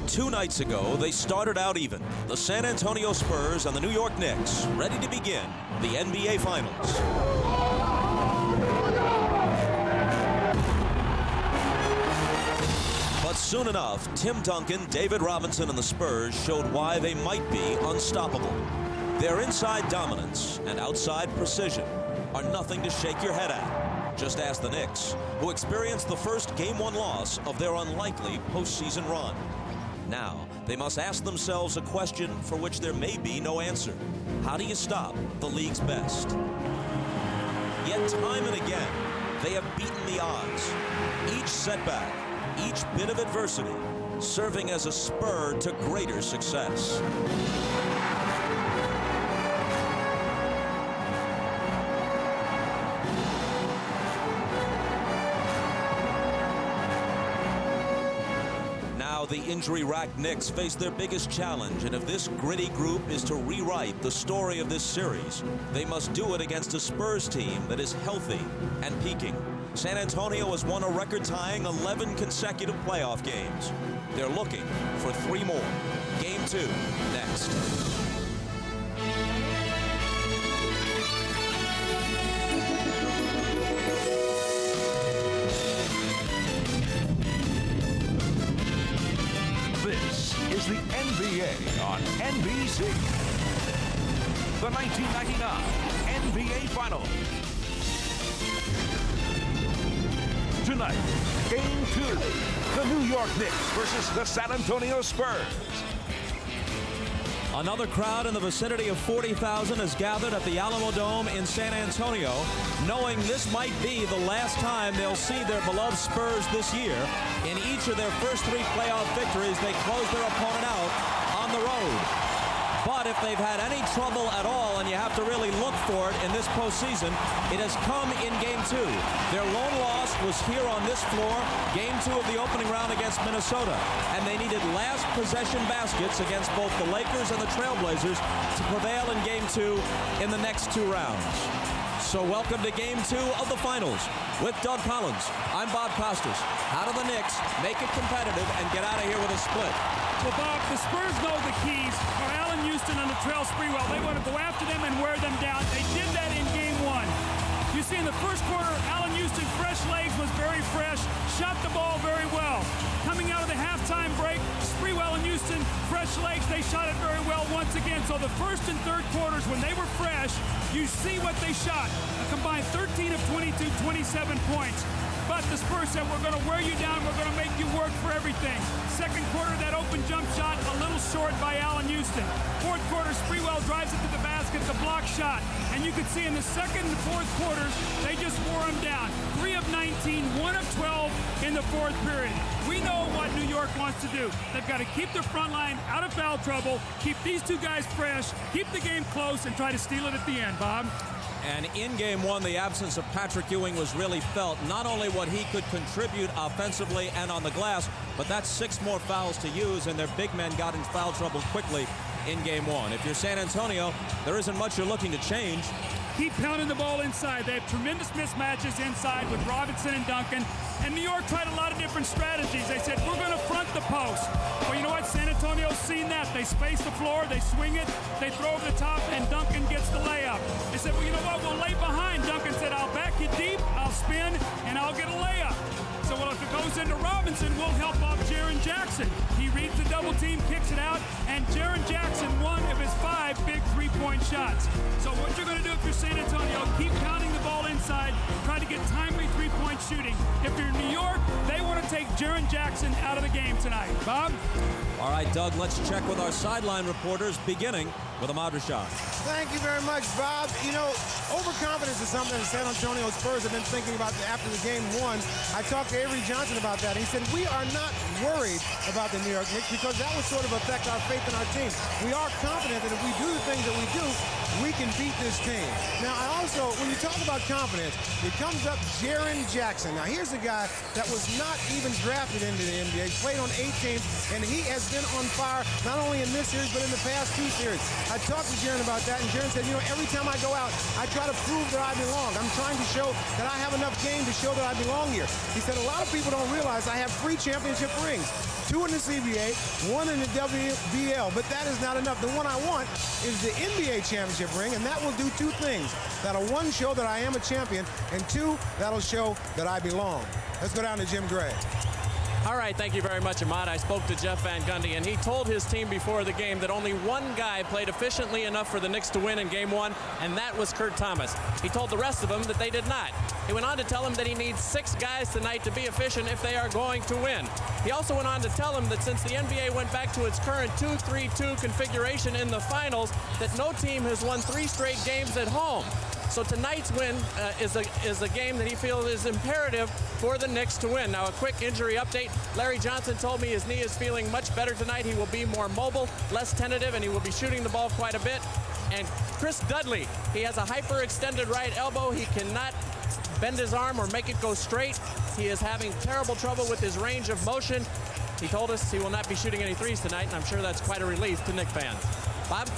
2 nights ago, they started out even. The San Antonio Spurs and the New York Knicks ready to begin the NBA Finals. But soon enough, Tim Duncan, David Robinson, and the Spurs showed why they might be unstoppable. Their inside dominance and outside precision are nothing to shake your head at. Just ask the Knicks, who experienced the first Game 1 loss of their unlikely postseason run. Now, they must ask themselves a question for which there may be no answer. How do you stop the league's best? Yet time and again, they have beaten the odds. Each setback, each bit of adversity, serving as a spur to greater success. The injury-racked Knicks face their biggest challenge, and if this gritty group is to rewrite the story of this series, they must do it against a Spurs team that is healthy and peaking. San Antonio has won a record-tying 11 consecutive playoff games. They're looking for 3 more. Game 2 next. This is the NBA on NBC. The 1999 NBA Finals. Tonight, Game 2. The New York Knicks versus the San Antonio Spurs. Another crowd in the vicinity of 40,000 has gathered at the Alamo Dome in San Antonio, knowing this might be the last time they'll see their beloved Spurs this year. In each of their first 3 playoff victories, they close their opponent out on the road. But if they've had any trouble at all, and you have to really look for it in this postseason, it has come in Game 2. Their lone loss was here on this floor, Game 2 of the opening round against Minnesota. And they needed last possession baskets against both the Lakers and the Trailblazers to prevail in Game 2 in the next 2 rounds. So welcome to Game 2 of the Finals. With Doug Collins, I'm Bob Costas. How do the Knicks make it competitive and get out of here with a split? Well, Bob, the Spurs know the keys are Allen Houston and Latrell Sprewell. They want to go after them and wear them down. They did that in Game 1. You see in the first quarter, Allen Houston, fresh legs, was very fresh, shot the ball very well. Coming out of the halftime break, Sprewell and Houston, fresh legs, they shot it very well once again. So the first and third quarters, when they were fresh, you see what they shot. A combined 13 of 22, 27 points. But the Spurs said, we're going to wear you down, we're going to make you work for everything. Second quarter, that open jump shot, a little short by Allen Houston. Fourth quarter, Sprewell drives it to the basket, the block shot. And you can see in the second and fourth quarters, they just wore him down. 3 of 19, 1 of 12 in the fourth period. We know what New York wants to do. They've got to keep their front line out of foul trouble, keep these 2 guys fresh, keep the game close, and try to steal it at the end, Bob. And in Game 1, the absence of Patrick Ewing was really felt. Not only what he could contribute offensively and on the glass, but that's 6 more fouls to use, and their big men got in foul trouble quickly in Game 1. If you're San Antonio, there isn't much you're looking to change. Keep pounding the ball inside. They have tremendous mismatches inside with Robinson and Duncan. And New York tried a lot of different strategies. They said, we're going to front the post. Well, you know what? San Antonio's seen that. They space the floor, they swing it, they throw over the top, and Duncan gets the layup. They said, well, you know what? We'll lay behind. Duncan said, I'll back you deep, I'll spin, and I'll get a layup. So, well, if it goes into Robinson, we'll help off Jaren Jackson. He reads the double team, kicks it out, and Jaren Jackson, 1 of his 5 big 3-point shots. So what you're going to do if you're San Antonio, keep pounding the ball inside, try to get timely 3-point shooting. If you're New York, they want to take Jaren Jackson out of the game tonight. Bob? All right, Doug, let's check with our sideline reporters, beginning with Ahmad Rashad. Thank you very much, Bob. You know, overconfidence is something that the San Antonio Spurs have been thinking about after the Game 1. I talked to Avery Johnson about that. He said, we are not worried about the New York Knicks because that would sort of affect our faith in our team. We are confident that if we do the things that we do, we can beat this team. Now, I also, when you talk about confidence, it comes up Jaren Jackson. Now, here's a guy that was not even drafted into the NBA. He's played on 8 teams, and he has been on fire not only in this series, but in the past 2 series. I talked to Jaron about that, and Jaron said, you know, every time I go out, I try to prove that I belong. I'm trying to show that I have enough game to show that I belong here. He said, a lot of people don't realize I have 3 championship rings, 2 in the CBA, 1 in the WBL, but that is not enough. The one I want is the NBA championship ring, and that will do 2 things. That'll, 1, show that I am a champion, and 2, that'll show that I belong. Let's go down to Jim Gray. All right, thank you very much, Ahmad. I spoke to Jeff Van Gundy, and he told his team before the game that only one guy played efficiently enough for the Knicks to win in Game 1, and that was Kurt Thomas. He told the rest of them that they did not. He went on to tell them that he needs 6 guys tonight to be efficient if they are going to win. He also went on to tell them that since the NBA went back to its current 2-3-2 configuration in the finals, that no team has won 3 straight games at home. So tonight's win is a game that he feels is imperative for the Knicks to win. Now, a quick injury update. Larry Johnson told me his knee is feeling much better tonight. He will be more mobile, less tentative, and he will be shooting the ball quite a bit. And Chris Dudley, he has a hyperextended right elbow. He cannot bend his arm or make it go straight. He is having terrible trouble with his range of motion. He told us he will not be shooting any threes tonight, and I'm sure that's quite a relief to Knicks fans. Bob?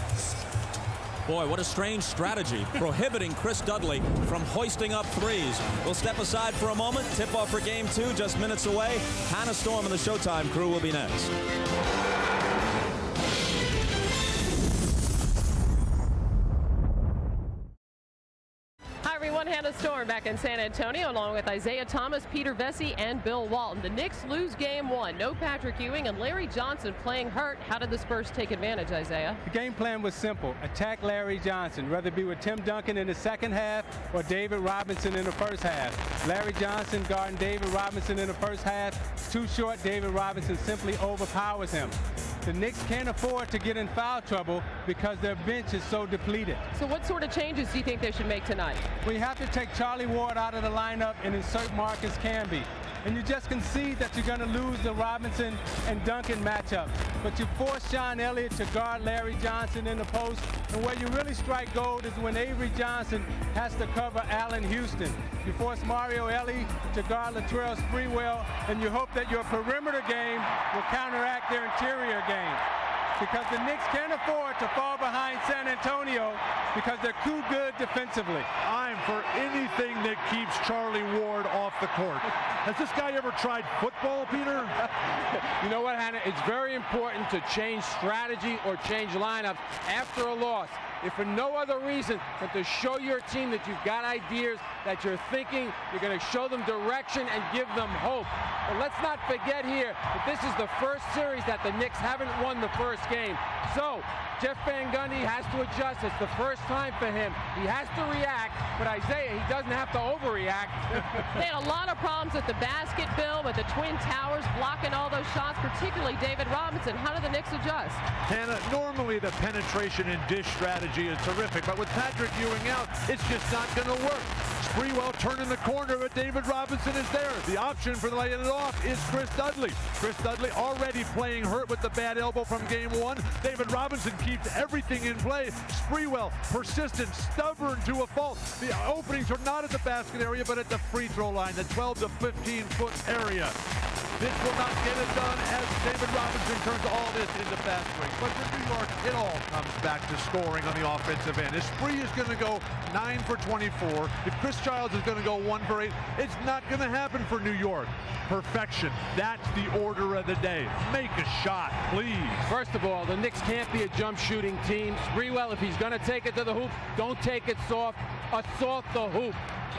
Boy, what a strange strategy, prohibiting Chris Dudley from hoisting up threes. We'll step aside for a moment. Tip-off for Game 2 just minutes away. Hannah Storm and the Showtime crew will be next. Hannah Storm back in San Antonio along with Isaiah Thomas, Peter Vesey, and Bill Walton. The Knicks lose Game 1. No Patrick Ewing and Larry Johnson playing hurt. How did the Spurs take advantage, Isaiah? The game plan was simple. Attack Larry Johnson, whether it be with Tim Duncan in the second half or David Robinson in the first half. Larry Johnson guarding David Robinson in the first half. It's too short. David Robinson simply overpowers him. The Knicks can't afford to get in foul trouble because their bench is so depleted. So what sort of changes do you think they should make tonight? We have to take Charlie Ward out of the lineup and insert Marcus Camby. And you just concede that you're going to lose the Robinson and Duncan matchup. But you force Sean Elliott to guard Larry Johnson in the post. And where you really strike gold is when Avery Johnson has to cover Allen Houston. You force Mario Elie to guard Latrell Sprewell, and you hope that your perimeter game will counteract their interior game. Because the Knicks can't afford to fall behind San Antonio because they're too good defensively. I'm for anything that keeps Charlie Ward off the court. Has this guy ever tried football, Peter? You know what, Hannah? It's very important to change strategy or change lineups after a loss, if for no other reason than to show your team that you've got ideas, that you're thinking, you're going to show them direction and give them hope. But let's not forget here that this is the first series that the Knicks haven't won the first game. So Jeff Van Gundy has to adjust. It's the first time for him. He has to react, but Isaiah, he doesn't have to overreact. They had a lot of problems at the basket, Bill, with the Twin Towers blocking all those shots, particularly David Robinson. How did the Knicks adjust? Hannah, normally the penetration and dish strategy is terrific, but with Patrick Ewing out, it's just not going to work. Sprewell turning the corner, but David Robinson is there. The option for the laying it off is Chris Dudley. Chris Dudley already playing hurt with the bad elbow from Game 1. David Robinson keeps everything in play. Sprewell, persistent, stubborn to a fault. The openings are not at the basket area, but at the free throw line, the 12 to 15-foot area. This will not get it done as David Robinson turns all this into fast break. But for New York, it all comes back to scoring on the offensive end. If Spree is going to go 9 for 24, if Chris Childs is going to go 1 for 8, it's not going to happen for New York. Perfection. That's the order of the day. Make a shot, please. First of all, the Knicks can't be a jump shooting team. Sprewell, if he's going to take it to the hoop, don't take it soft. Assault the hoop.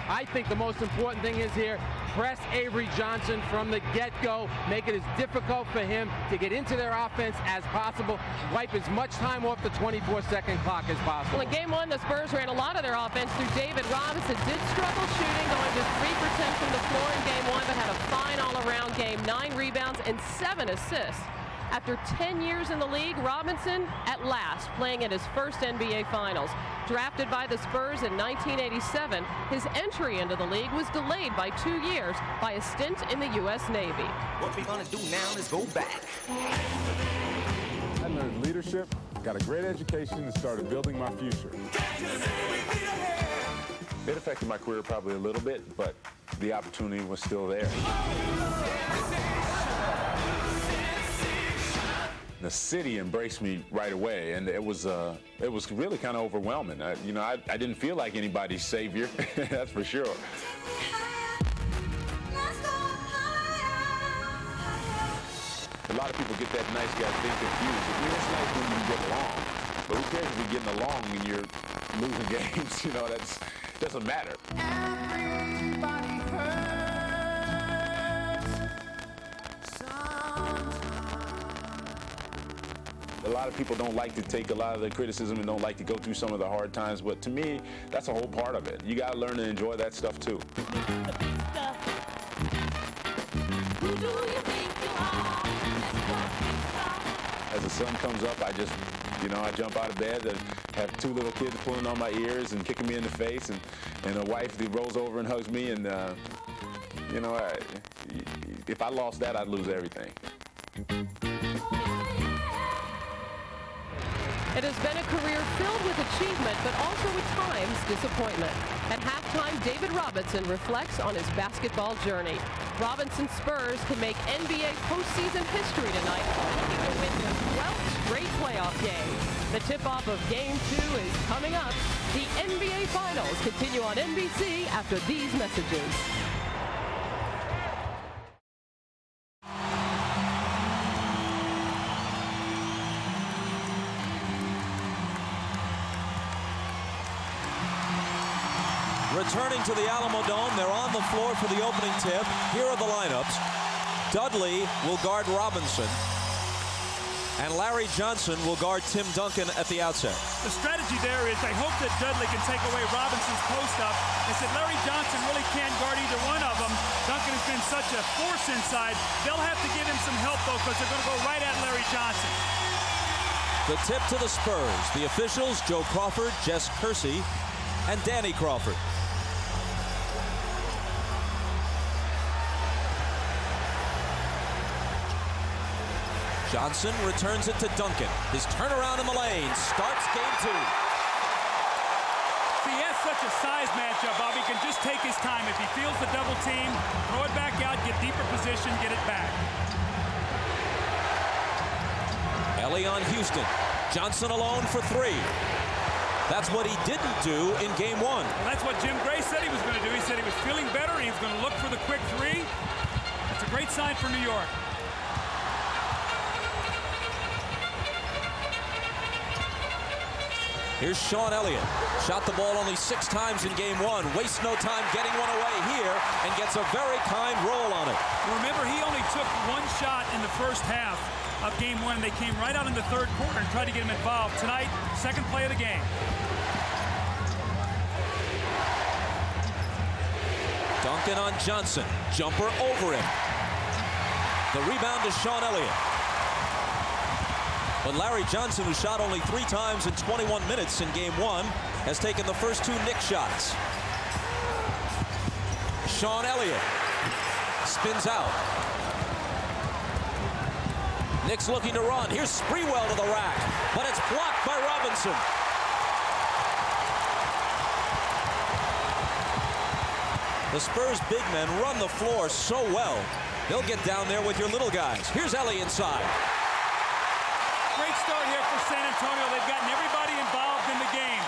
I think the most important thing is here, press Avery Johnson from the get-go, make it as difficult for him to get into their offense as possible, wipe as much time off the 24-second clock as possible. Well, in Game 1, the Spurs ran a lot of their offense through David Robinson. Did struggle shooting, going just 3 for 10 from the floor in Game 1, but had a fine all-around game, 9 rebounds and 7 assists. After 10 years in the league, Robinson, at last, playing in his first NBA Finals. Drafted by the Spurs in 1987, his entry into the league was delayed by 2 years by a stint in the U.S. Navy. What we're going to do now is go back. I learned leadership, got a great education, and started building my future. It affected my career probably a little bit, but the opportunity was still there. The city embraced me right away, and it was really kind of overwhelming. I didn't feel like anybody's savior, that's for sure. A lot of people get that nice guy thing confused. I mean, it's nice when you get along, but who cares if you're getting along when you're losing games? You know, that doesn't matter. Everybody hurts sometimes. A lot of people don't like to take a lot of the criticism and don't like to go through some of the hard times, but to me, that's a whole part of it. You got to learn to enjoy that stuff too. Who do you think you are? As the sun comes up, I just, I jump out of bed and have two little kids pulling on my ears and kicking me in the face, and a wife that rolls over and hugs me, and, if I lost that, I'd lose everything. It has been a career filled with achievement, but also at times disappointment. At halftime, David Robinson reflects on his basketball journey. Robinson's Spurs can make NBA postseason history tonight, looking to win their 12th straight playoff game. The tip-off of Game 2 is coming up. The NBA Finals continue on NBC after these messages. Returning to the Alamo Dome, they're on the floor for the opening tip. Here are the lineups. Dudley will guard Robinson, and Larry Johnson will guard Tim Duncan at the outset. The strategy there is they hope that Dudley can take away Robinson's post-up. They said Larry Johnson really can't guard either one of them. Duncan has been such a force inside. They'll have to give him some help, though, because they're going to go right at Larry Johnson. The tip to the Spurs. The officials, Joe Crawford, Jess Kersey, and Danny Crawford. Johnson returns it to Duncan. His turnaround in the lane starts game 2. See, he has such a size matchup, Bobby. He can just take his time. If he feels the double team, throw it back out, get deeper position, get it back. Ellie on Houston. Johnson alone for 3. That's what he didn't do in game 1. Well, that's what Jim Gray said he was going to do. He said he was feeling better. He was going to look for the quick 3. That's a great sign for New York. Here's Sean Elliott. Shot the ball only 6 times in game 1. Wastes no time getting one away here and gets a very kind roll on it. Remember, he only took 1 shot in the first half of game 1, and they came right out in the third quarter and tried to get him involved. Tonight, second play of the game. Duncan on Johnson. Jumper over him. The rebound to Sean Elliott. But Larry Johnson, who shot only 3 times in 21 minutes in game 1, has taken the first 2 Knicks shots. Sean Elliott spins out. Knicks looking to run. Here's Sprewell to the rack, but it's blocked by Robinson. The Spurs big men run the floor so well. They'll get down there with your little guys. Here's Ellie inside. Great start here for San Antonio. They've gotten everybody involved in the game.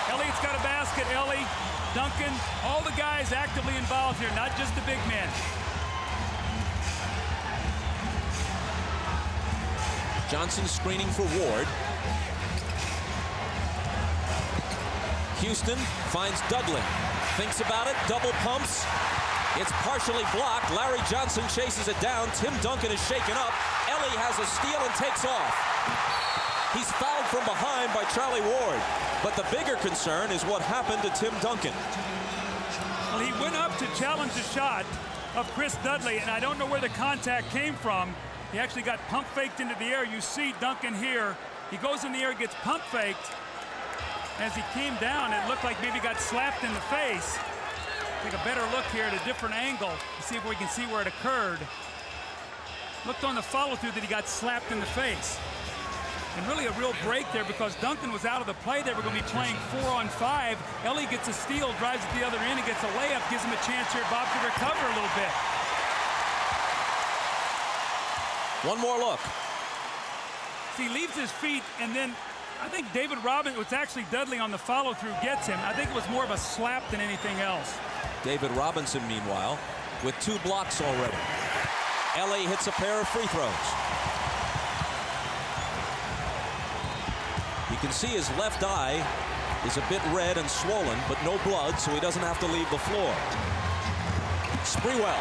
Elliott's got a basket. Ellie, Duncan, all the guys actively involved here, not just the big men. Johnson screening for Ward. Houston finds Dudley. Thinks about it, double pumps. It's partially blocked. Larry Johnson chases it down. Tim Duncan is shaken up. Ellie has a steal and takes off. He's fouled from behind by Charlie Ward. But the bigger concern is what happened to Tim Duncan. Well, he went up to challenge the shot of Chris Dudley, and I don't know where the contact came from. He actually got pump faked into the air. You see Duncan here. He goes in the air, gets pump faked. As he came down, it looked like maybe he got slapped in the face. Take a better look here at a different angle to see if we can see where it occurred. Looked on the follow-through that he got slapped in the face. And really a real break there because Duncan was out of the play. They were going to be playing 4-on-5. Ellie gets a steal, drives at the other end, and gets a layup, gives him a chance here, Bob, to recover a little bit. One more look. See, he leaves his feet, and then I think David Robinson, it was actually Dudley on the follow-through, gets him. I think it was more of a slap than anything else. David Robinson, meanwhile, with 2 blocks already. Ellie hits a pair of free throws. You can see his left eye is a bit red and swollen, but no blood, so he doesn't have to leave the floor. Sprewell.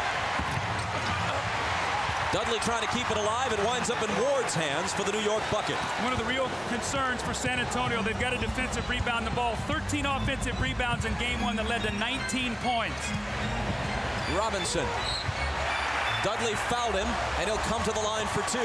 Dudley trying to keep it alive. It winds up in Ward's hands for the New York bucket. One of the real concerns for San Antonio, they've got a defensive rebound the ball. 13 offensive rebounds in game 1 that led to 19 points. Robinson. Dudley fouled him, and he'll come to the line for 2.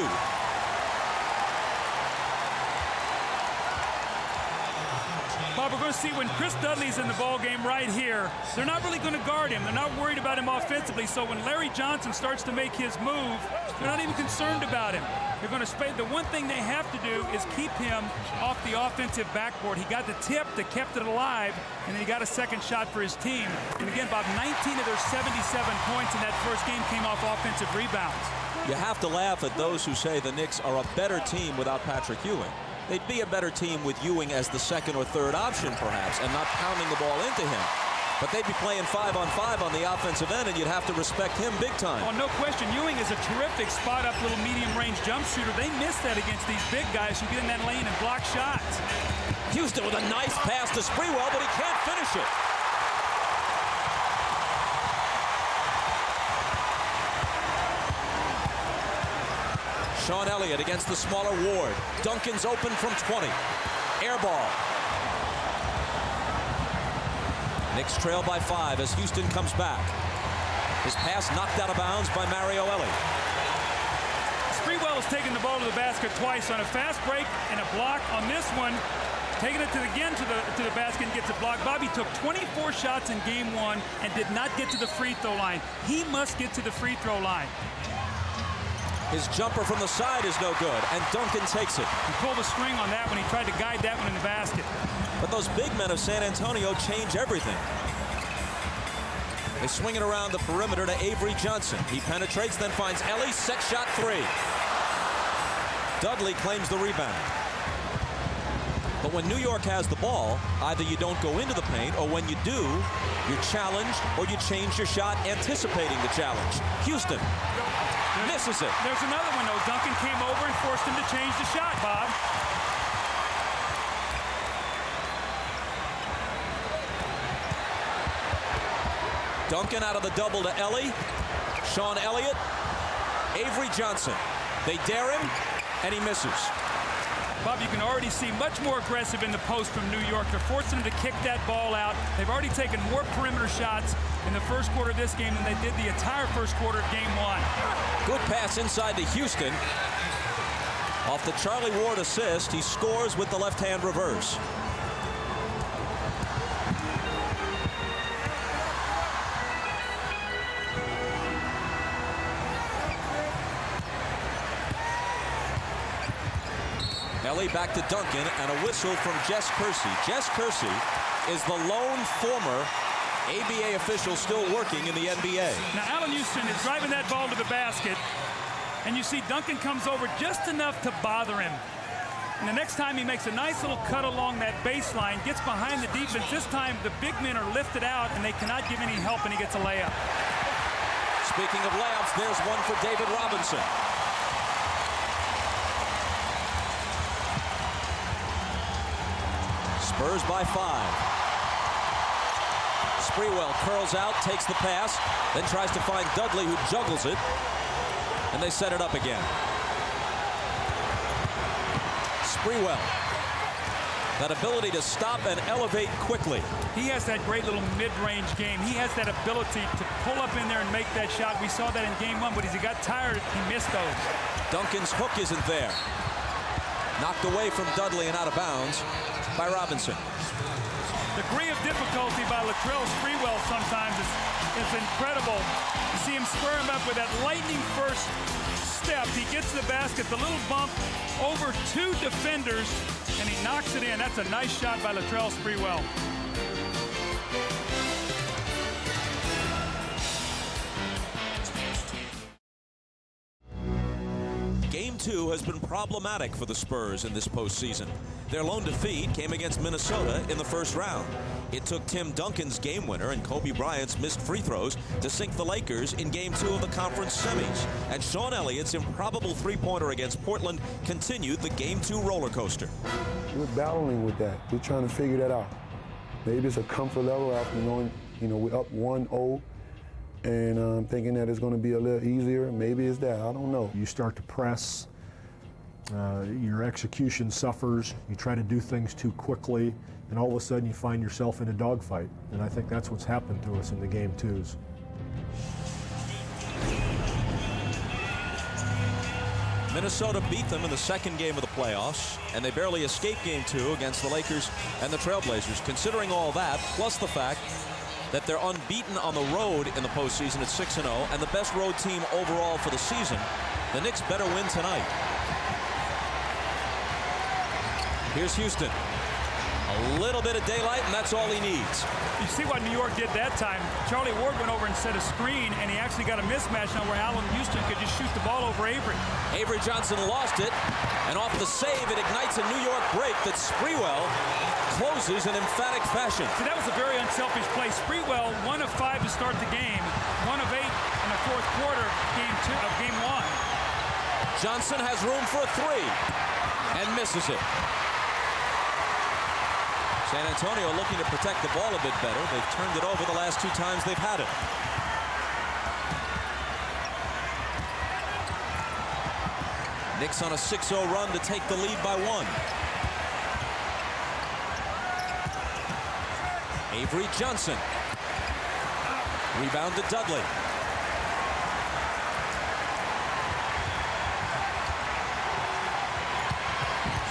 Bob, we're going to see when Chris Dudley's in the ball game right here, they're not really going to guard him. They're not worried about him offensively. So when Larry Johnson starts to make his move, they're not even concerned about him. They're going to the one thing they have to do is keep him off the offensive backboard. He got the tip that kept it alive, and then he got a second shot for his team. And again, Bob, 19 of their 77 points in that first game came off offensive rebounds. You have to laugh at those who say the Knicks are a better team without Patrick Ewing. They'd be a better team with Ewing as the second or third option, perhaps, and not pounding the ball into him. But they'd be playing 5-on-5 on the offensive end, and you'd have to respect him big time. Oh, no question. Ewing is a terrific spot-up little medium-range jump shooter. They miss that against these big guys who get in that lane and block shots. Houston with a nice pass to Sprewell, but he can't finish it. Sean Elliott against the smaller Ward. Duncan's open from 20. Air ball. Knicks trail by 5 as Houston comes back. His pass knocked out of bounds by Mario Ellie. Sprewell has taken the ball to the basket twice on a fast break and a block on this one. Taking it to the basket and gets a block. Bobby took 24 shots in game 1 and did not get to the free throw line. He must get to the free throw line. His jumper from the side is no good, and Duncan takes it. He pulled a string on that one. He tried to guide that one in the basket. But those big men of San Antonio change everything. They swing it around the perimeter to Avery Johnson. He penetrates, then finds Ellie. Set shot 3. Dudley claims the rebound. But when New York has the ball, either you don't go into the paint, or when you do, you're challenged, or you change your shot anticipating the challenge. Houston misses it. There's another one, though. Duncan came over and forced him to change the shot, Bob. Duncan out of the double to Ellie. Sean Elliott. Avery Johnson. They dare him, and he misses. Bob, you can already see much more aggressive in the post from New York. They're forcing him to kick that ball out. They've already taken more perimeter shots in the first quarter of this game than they did the entire first quarter of game 1. Good pass inside to Houston. Off the Charlie Ward assist, he scores with the left-hand reverse. Ellie back to Duncan, and a whistle from Jess Kersey. Jess Kersey is the lone former ABA official still working in the NBA. Now, Allen Houston is driving that ball to the basket, and you see Duncan comes over just enough to bother him. And the next time he makes a nice little cut along that baseline, gets behind the defense. This time the big men are lifted out, and they cannot give any help, and he gets a layup. Speaking of layups, there's one for David Robinson. Spurs by 5. Sprewell curls out, takes the pass, then tries to find Dudley, who juggles it, and they set it up again. Sprewell, that ability to stop and elevate quickly. He has that great little mid-range game. He has that ability to pull up in there and make that shot. We saw that in game 1, but as he got tired, he missed those. Duncan's hook isn't there. Knocked away from Dudley and out of bounds by Robinson. The degree of difficulty by Latrell Sprewell sometimes is incredible. You see him square him up with that lightning first step. He gets to the basket, the little bump over 2 defenders, and he knocks it in. That's a nice shot by Latrell Sprewell. Game 2 has been problematic for the Spurs in this postseason. Their lone defeat came against Minnesota in the first round. It took Tim Duncan's game winner and Kobe Bryant's missed free throws to sink the Lakers in Game 2 of the conference semis. And Sean Elliott's improbable three-pointer against Portland continued the Game 2 roller coaster. We're battling with that. We're trying to figure that out. Maybe it's a comfort level after knowing, we're up 1-0 and thinking that it's going to be a little easier. Maybe it's that. I don't know. You start to press. Your execution suffers. You try to do things too quickly, and all of a sudden you find yourself in a dogfight. And I think that's what's happened to us in the Game 2s. Minnesota beat them in the second game of the playoffs, and they barely escaped Game 2 against the Lakers and the Trailblazers. Considering all that, plus the fact that they're unbeaten on the road in the postseason at 6-0 and the best road team overall for the season, the Knicks better win tonight. Here's Houston. A little bit of daylight, and that's all he needs. You see what New York did that time. Charlie Ward went over and set a screen, and he actually got a mismatch now where Allen Houston could just shoot the ball over Avery. Avery Johnson lost it, and off the save, it ignites a New York break that Sprewell closes in emphatic fashion. See, that was a very unselfish play. Sprewell, 1 of 5 to start the game, 1 of 8 in the fourth quarter of Game 1. Johnson has room for a three, and misses it. San Antonio looking to protect the ball a bit better. They've turned it over the last 2 times they've had it. Knicks on a 6-0 run to take the lead by 1. Avery Johnson. Rebound to Dudley.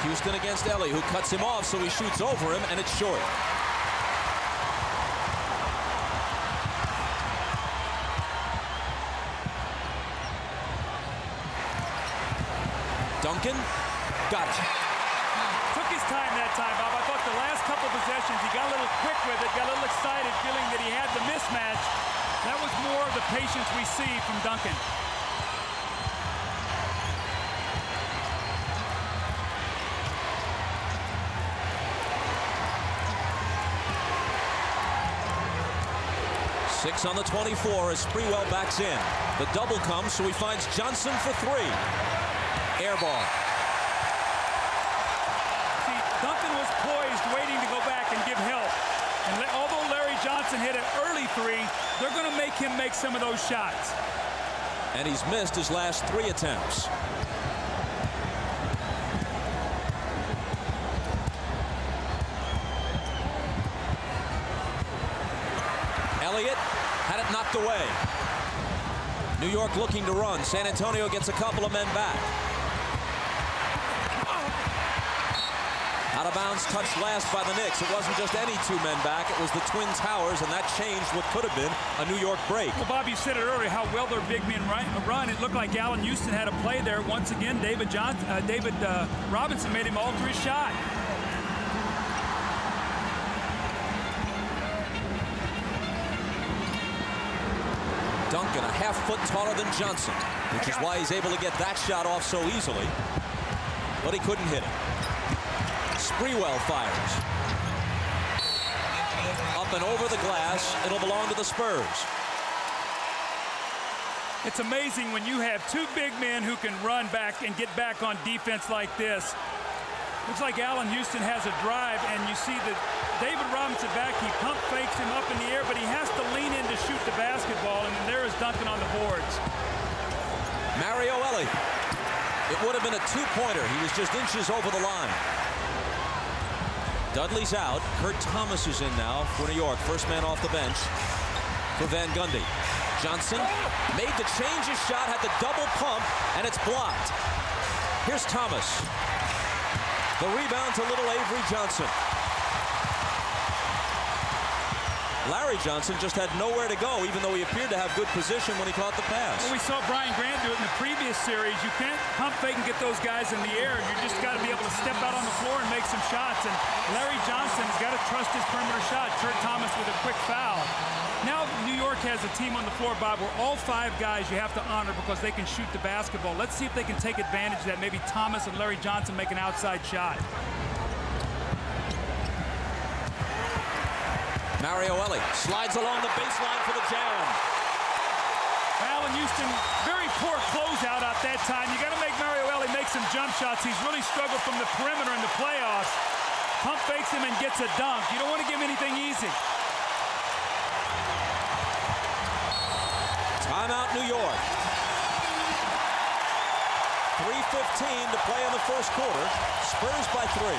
Houston against Ellie, who cuts him off, so he shoots over him, and it's short. Duncan got it. Took his time that time, Bob. I thought the last couple possessions, he got a little quick with it, got a little excited, feeling that he had the mismatch. That was more of the patience we see from Duncan. Six on the 24 as Sprewell backs in. The double comes, so he finds Johnson for 3. Air ball. See, Duncan was poised, waiting to go back and give help. And although Larry Johnson hit an early 3, they're going to make him make some of those shots. And he's missed his last 3 attempts. Elliott had it knocked away. New York looking to run. San Antonio gets a couple of men back. Out of bounds, touched last by the Knicks. It wasn't just any 2 men back. It was the Twin Towers, and that changed what could have been a New York break. Well, Bob, you said it earlier, how well their big men run. It looked like Allen Houston had a play there. Once again, David Robinson made him alter his shot. Duncan, a half-foot taller than Johnson, which is why he's able to get that shot off so easily. But he couldn't hit it. Sprewell fires. Up and over the glass. It'll belong to the Spurs. It's amazing when you have 2 big men who can run back and get back on defense like this. Looks like Allen Houston has a drive, and you see that David Robinson back. He pump fakes him up in the air, but he has to lean in to shoot the basketball, and then there is Duncan on the boards. Mario Ellie. It would have been a 2-pointer. He was just inches over the line. Dudley's out. Kurt Thomas is in now for New York. First man off the bench for Van Gundy. Johnson made the change his shot, had the double pump, and it's blocked. Here's Thomas. The rebound to little Avery Johnson. Larry Johnson just had nowhere to go, even though he appeared to have good position when he caught the pass. Well, we saw Brian Grant do it in the previous series. You can't pump fake and get those guys in the air. You just got to be able to step out on the floor and make some shots. And Larry Johnson has got to trust his perimeter shot. Kurt Thomas with a quick foul. Now New York has a team on the floor, Bob, where all 5 guys you have to honor because they can shoot the basketball. Let's see if they can take advantage of that. Maybe Thomas and Larry Johnson make an outside shot. Mario Elie slides along the baseline for the jam. Allen Houston, very poor closeout at that time. You got to make Mario Elie make some jump shots. He's really struggled from the perimeter in the playoffs. Pump fakes him and gets a dunk. You don't want to give him anything easy. Timeout, New York. 3:15 to play in the first quarter. Spurs by 3.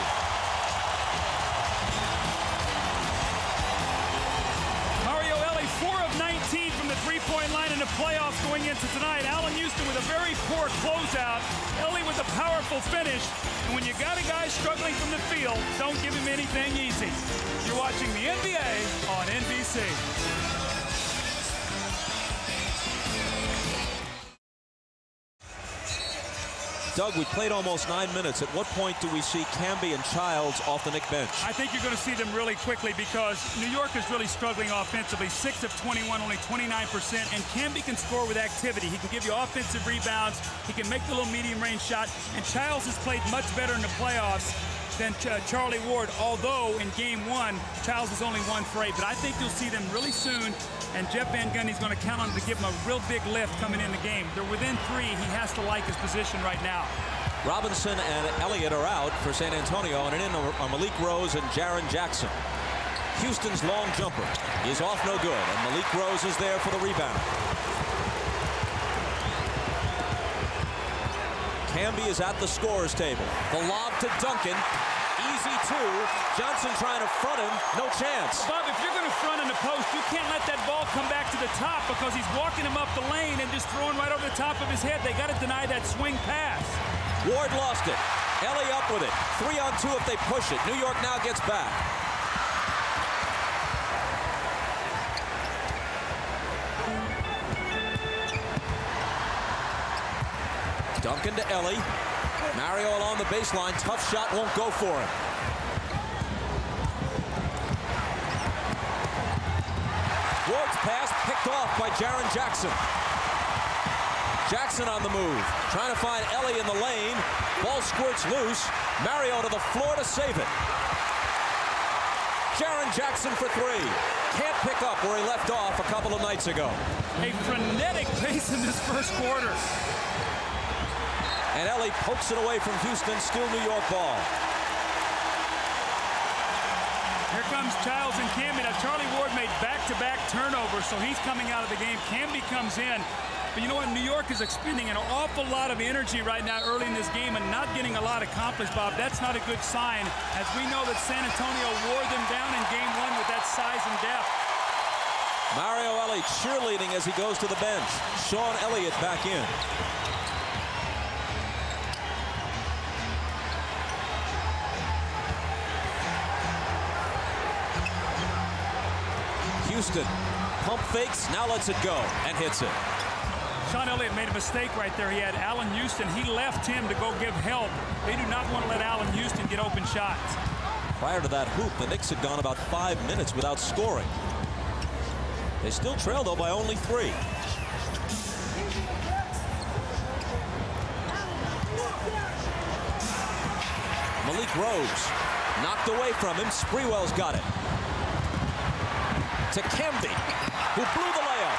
Mario Elie, 4 of 19 from the three-point line in the playoffs going into tonight. Allen Houston with a very poor closeout. Elie with a powerful finish. And when you got a guy struggling from the field, don't give him anything easy. You're watching the NBA on NBC. Doug, we played almost 9 minutes. At what point do we see Camby and Childs off the Knicks bench? I think you're going to see them really quickly because New York is really struggling offensively. 6 of 21, only 29%. And Camby can score with activity. He can give you offensive rebounds. He can make the little medium-range shot. And Childs has played much better in the playoffs than Charlie Ward, although in Game 1, Childs was only 1 for 8. But I think you'll see them really soon, and Jeff Van Gundy's going to count on him to give him a real big lift coming in the game. They're within 3. He has to like his position right now. Robinson and Elliott are out for San Antonio, and in are Malik Rose and Jaren Jackson. Houston's long jumper is off no good, and Malik Rose is there for the rebound. Camby is at the scorer's table. The lob to Duncan. Easy 2. Johnson trying to front him. No chance. Bob, if you're going to front in the post, you can't let that ball come back to the top because he's walking him up the lane and just throwing right over the top of his head. They got to deny that swing pass. Ward lost it. Elie up with it. 3 on 2 if they push it. New York now gets back. Duncan to Elie. Mario along the baseline. Tough shot, won't go for him. Ward's pass picked off by Jaren Jackson. Jackson on the move. Trying to find Elie in the lane. Ball squirts loose. Mario to the floor to save it. Jaren Jackson for 3. Can't pick up where he left off a couple of nights ago. A frenetic pace in this first quarter. And Elie pokes it away from Houston. Still New York ball. Here comes Childs and Camby. Now, Charlie Ward made back-to-back turnovers, so he's coming out of the game. Camby comes in. But you know what? New York is expending an awful lot of energy right now early in this game and not getting a lot accomplished, Bob. That's not a good sign, as we know that San Antonio wore them down in Game 1 with that size and depth. Mario Elie cheerleading as he goes to the bench. Sean Elliott back in. Houston pump fakes, now lets it go and hits it. Sean Elliott made a mistake right there. He had Allen Houston. He left him to go give help. They do not want to let Allen Houston get open shots. Prior to that hoop, the Knicks had gone about 5 minutes without scoring. They still trail, though, by only 3. Malik Rose knocked away from him. Sprewell's got it. To Camby, who blew the layup.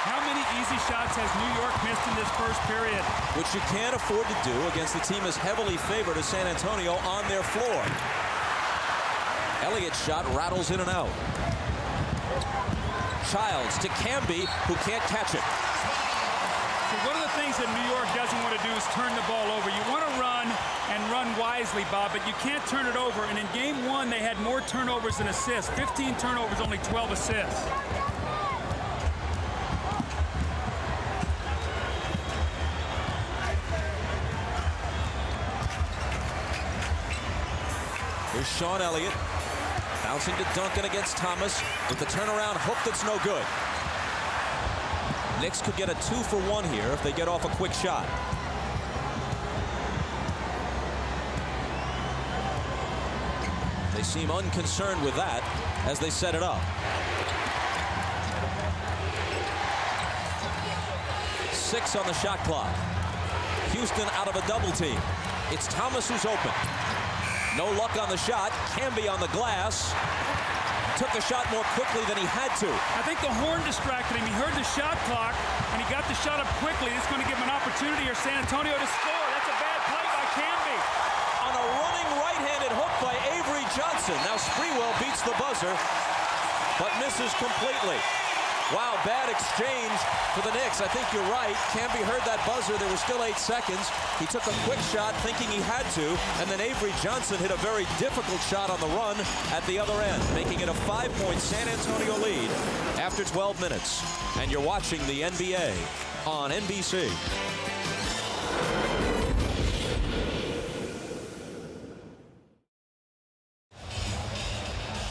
How many easy shots has New York missed in this first period? Which you can't afford to do against the team as heavily favored as San Antonio on their floor. Elliott's shot rattles in and out. Childs to Camby, who can't catch it. So one of the things that New York doesn't want to do is turn the ball over. You want to run and run wisely, Bob, but you can't turn it over. And in Game 1, they had more turnovers than assists. 15 turnovers, only 12 assists. Here's Sean Elliott. Bouncing to Duncan against Thomas with the turnaround hook that's no good. Knicks could get a 2-for-1 here if they get off a quick shot. They seem unconcerned with that as they set it up. 6 on the shot clock. Houston out of a double team. It's Thomas who's open. No luck on the shot. Camby on the glass. Took the shot more quickly than he had to. I think the horn distracted him. He heard the shot clock, and he got the shot up quickly. It's going to give him an opportunity here, San Antonio, to score. That's a bad play by Camby. On a running right-handed hook by Avery Johnson. Now Sprewell beats the buzzer, but misses completely. Wow, bad exchange for the Knicks. I think you're right. Camby heard that buzzer. There were still 8 seconds. He took a quick shot thinking he had to, and then Avery Johnson hit a very difficult shot on the run at the other end, making it a 5-point San Antonio lead after 12 minutes. And you're watching the NBA on NBC.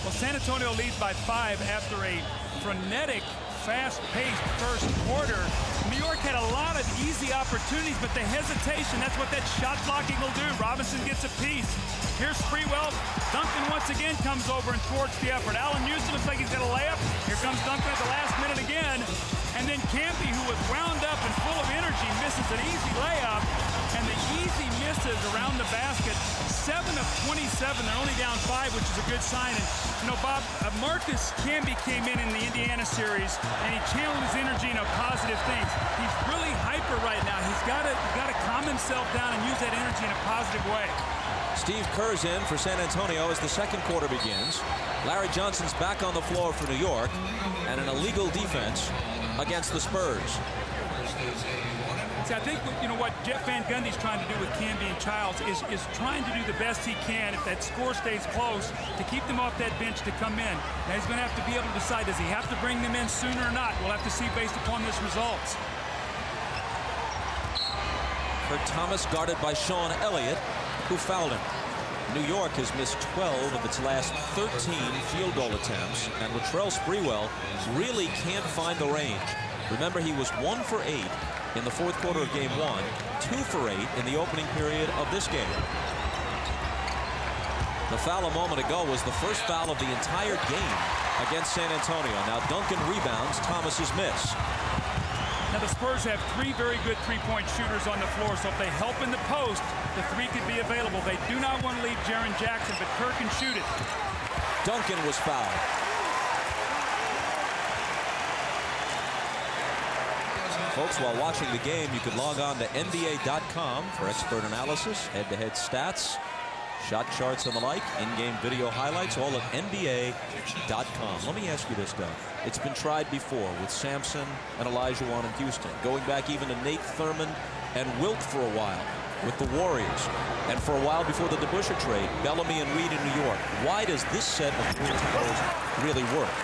Well, San Antonio leads by 5 after a frenetic, fast-paced first quarter. New York had a lot of easy opportunities, but the hesitation, that's what that shot blocking will do. Robinson gets a piece. Here's Sprewell. Duncan once again comes over and thwarts the effort. Allen Houston looks like he's got a layup. Here comes Duncan at the last minute again. And then Camby, who was wound up and full of energy, misses an easy layup. And the easy misses around the basket. 7 of 27. They're only down 5, which is a good sign. And, you know, Bob, Marcus Camby came in the Indiana series, and he channeled his energy into positive things. He's really hyper right now. He's got to calm himself down and use that energy in a positive way. Steve Kerr's in for San Antonio as the second quarter begins. Larry Johnson's back on the floor for New York, and an illegal defense against the Spurs. See, I think you know what Jeff Van Gundy's trying to do with Camby and Childs is trying to do the best he can if that score stays close to keep them off that bench to come in. Now he's going to have to be able to decide, does he have to bring them in sooner or not? We'll have to see based upon this results. Kurt Thomas guarded by Sean Elliott, who fouled him. New York has missed 12 of its last 13 field goal attempts, and Latrell Sprewell really can't find the range. Remember, he was 1 for 8 in the fourth quarter of game 1, 2 for 8 in the opening period of this game. The foul a moment ago was the first foul of the entire game against San Antonio. Now Duncan rebounds Thomas's miss. Now the Spurs have 3 very good three-point shooters on the floor, so if they help in the post, the 3 could be available. They do not want to leave Jaren Jackson, but Kerr can shoot it. Duncan was fouled. Folks, while watching the game, you could log on to NBA.com for expert analysis, head-to-head stats, shot charts and the like, in-game video highlights, all at NBA.com. Let me ask you this, Doug. It's been tried before with Sampson and Olajuwon in Houston, going back even to Nate Thurman and Wilt for a while with the Warriors, and for a while before the DeBusschere trade, Bellamy and Reed in New York. Why does this set of 3 towers really work?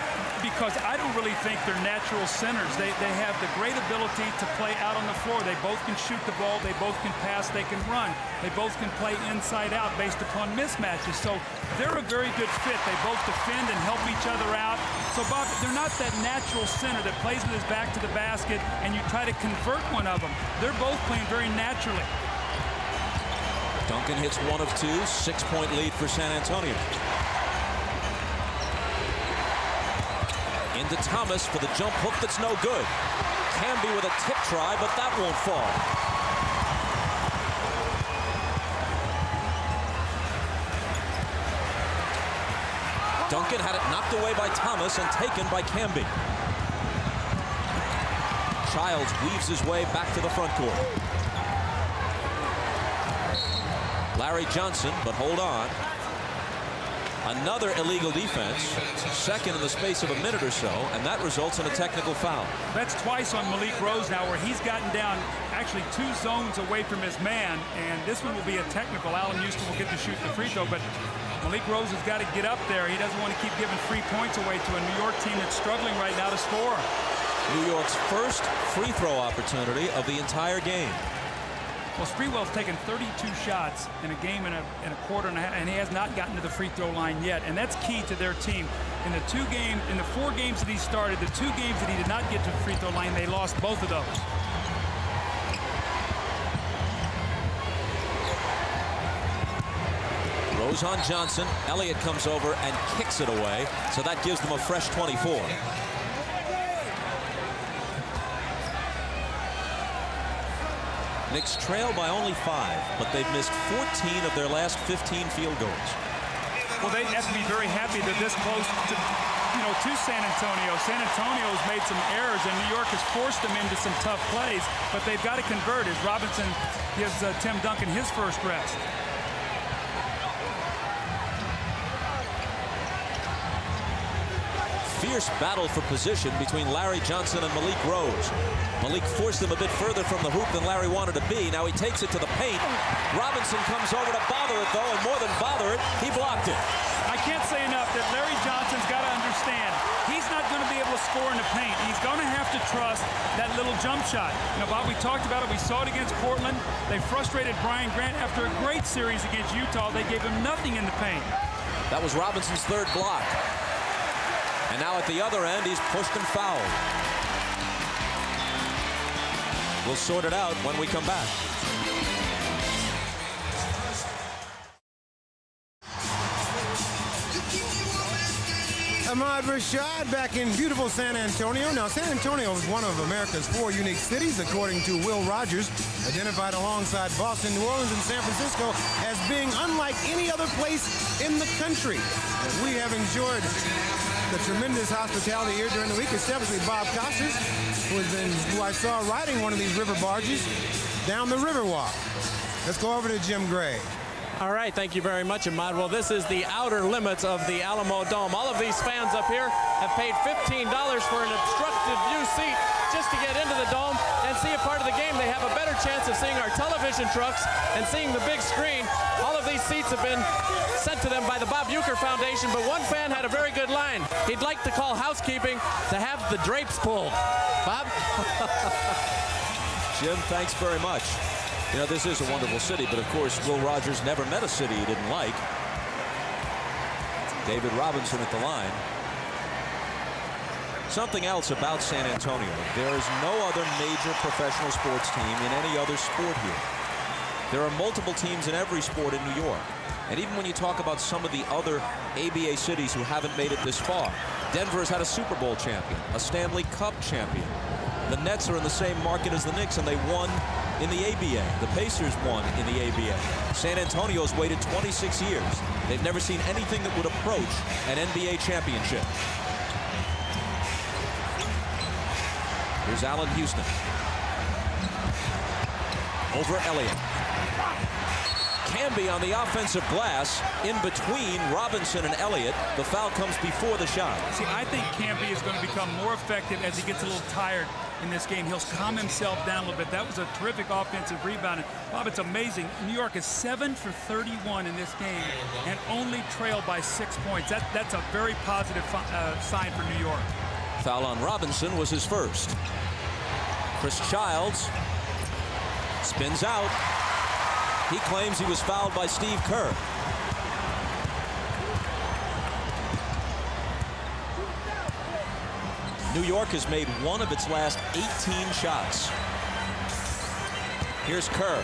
Because I don't really think they're natural centers. They have the great ability to play out on the floor. They both can shoot the ball. They both can pass. They can run. They both can play inside out based upon mismatches. So they're a very good fit. They both defend and help each other out. So, Bob, they're not that natural center that plays with his back to the basket and you try to convert one of them. They're both playing very naturally. Duncan hits 1 of 2, 6-point lead for San Antonio. Into Thomas for the jump hook that's no good. Camby with a tip try, but that won't fall. Duncan had it knocked away by Thomas and taken by Camby. Childs weaves his way back to the front court. Larry Johnson, but hold on. Another illegal defense, second in the space of a minute or so, and that results in a technical foul. That's twice on Malik Rose now, where he's gotten down actually 2 zones away from his man, and this one will be a technical. Allen Houston will get to shoot the free throw, but Malik Rose has got to get up there. He doesn't want to keep giving free points away to a New York team that's struggling right now to score. New York's first free throw opportunity of the entire game. Well, Sprewell's taken 32 shots in a game and a quarter and a half, and he has not gotten to the free throw line yet. And that's key to their team. In the 4 games that he started, the 2 games that he did not get to the free throw line, they lost both of those. Rose on Johnson. Elliott comes over and kicks it away. So that gives them a fresh 24. Knicks trail by only 5, but they've missed 14 of their last 15 field goals. Well, they have to be very happy they're this close to San Antonio. San Antonio's made some errors, and New York has forced them into some tough plays, but they've got to convert as Robinson gives Tim Duncan his first rest. Fierce battle for position between Larry Johnson and Malik Rose. Malik forced him a bit further from the hoop than Larry wanted to be. Now he takes it to the paint. Robinson comes over to bother it, though, and more than bother it, he blocked it. I can't say enough that Larry Johnson's got to understand he's not going to be able to score in the paint. He's going to have to trust that little jump shot. Bob, we talked about it. We saw it against Portland. They frustrated Brian Grant after a great series against Utah. They gave him nothing in the paint. That was Robinson's 3rd block. And now at the other end, he's pushed and fouled. We'll sort it out when we come back. Ahmad Rashad back in beautiful San Antonio. Now, San Antonio is one of America's 4 unique cities, according to Will Rogers, identified alongside Boston, New Orleans, and San Francisco as being unlike any other place in the country. And we have enjoyed the tremendous hospitality here during the week, especially Bob Costas, who I saw riding one of these river barges down the Riverwalk. Let's go over to Jim Gray. All right, thank you very much, Ahmad. Well, this is the outer limits of the Alamo Dome. All of these fans up here have paid $15 for an obstructed view seat just to get into the dome and see a part of the game. They have a better chance of seeing our television trucks and seeing the big screen. All of these seats have been sent to them by the Bob Uecker Foundation, but one fan had a very good line. He'd like to call housekeeping to have the drapes pulled. Bob? Jim, thanks very much. This is a wonderful city, but of course, Will Rogers never met a city he didn't like. David Robinson at the line. Something else about San Antonio. There is no other major professional sports team in any other sport here. There are multiple teams in every sport in New York. And even when you talk about some of the other ABA cities who haven't made it this far, Denver's had a Super Bowl champion, a Stanley Cup champion. The Nets are in the same market as the Knicks, and they won in the ABA. The Pacers won in the ABA. San Antonio's waited 26 years. They've never seen anything that would approach an NBA championship. Here's Allen Houston. Over Elliott. Camby on the offensive glass in between Robinson and Elliott. The foul comes before the shot. See, I think Camby is going to become more effective as he gets a little tired in this game. He'll calm himself down a little bit. That was a terrific offensive rebound. And Bob, it's amazing. New York is 7 for 31 in this game and only trailed by 6 points. That's a very positive sign for New York. Foul on Robinson was his first. Chris Childs spins out. He claims he was fouled by Steve Kerr. New York has made 1 of its last 18 shots. Here's Kerr.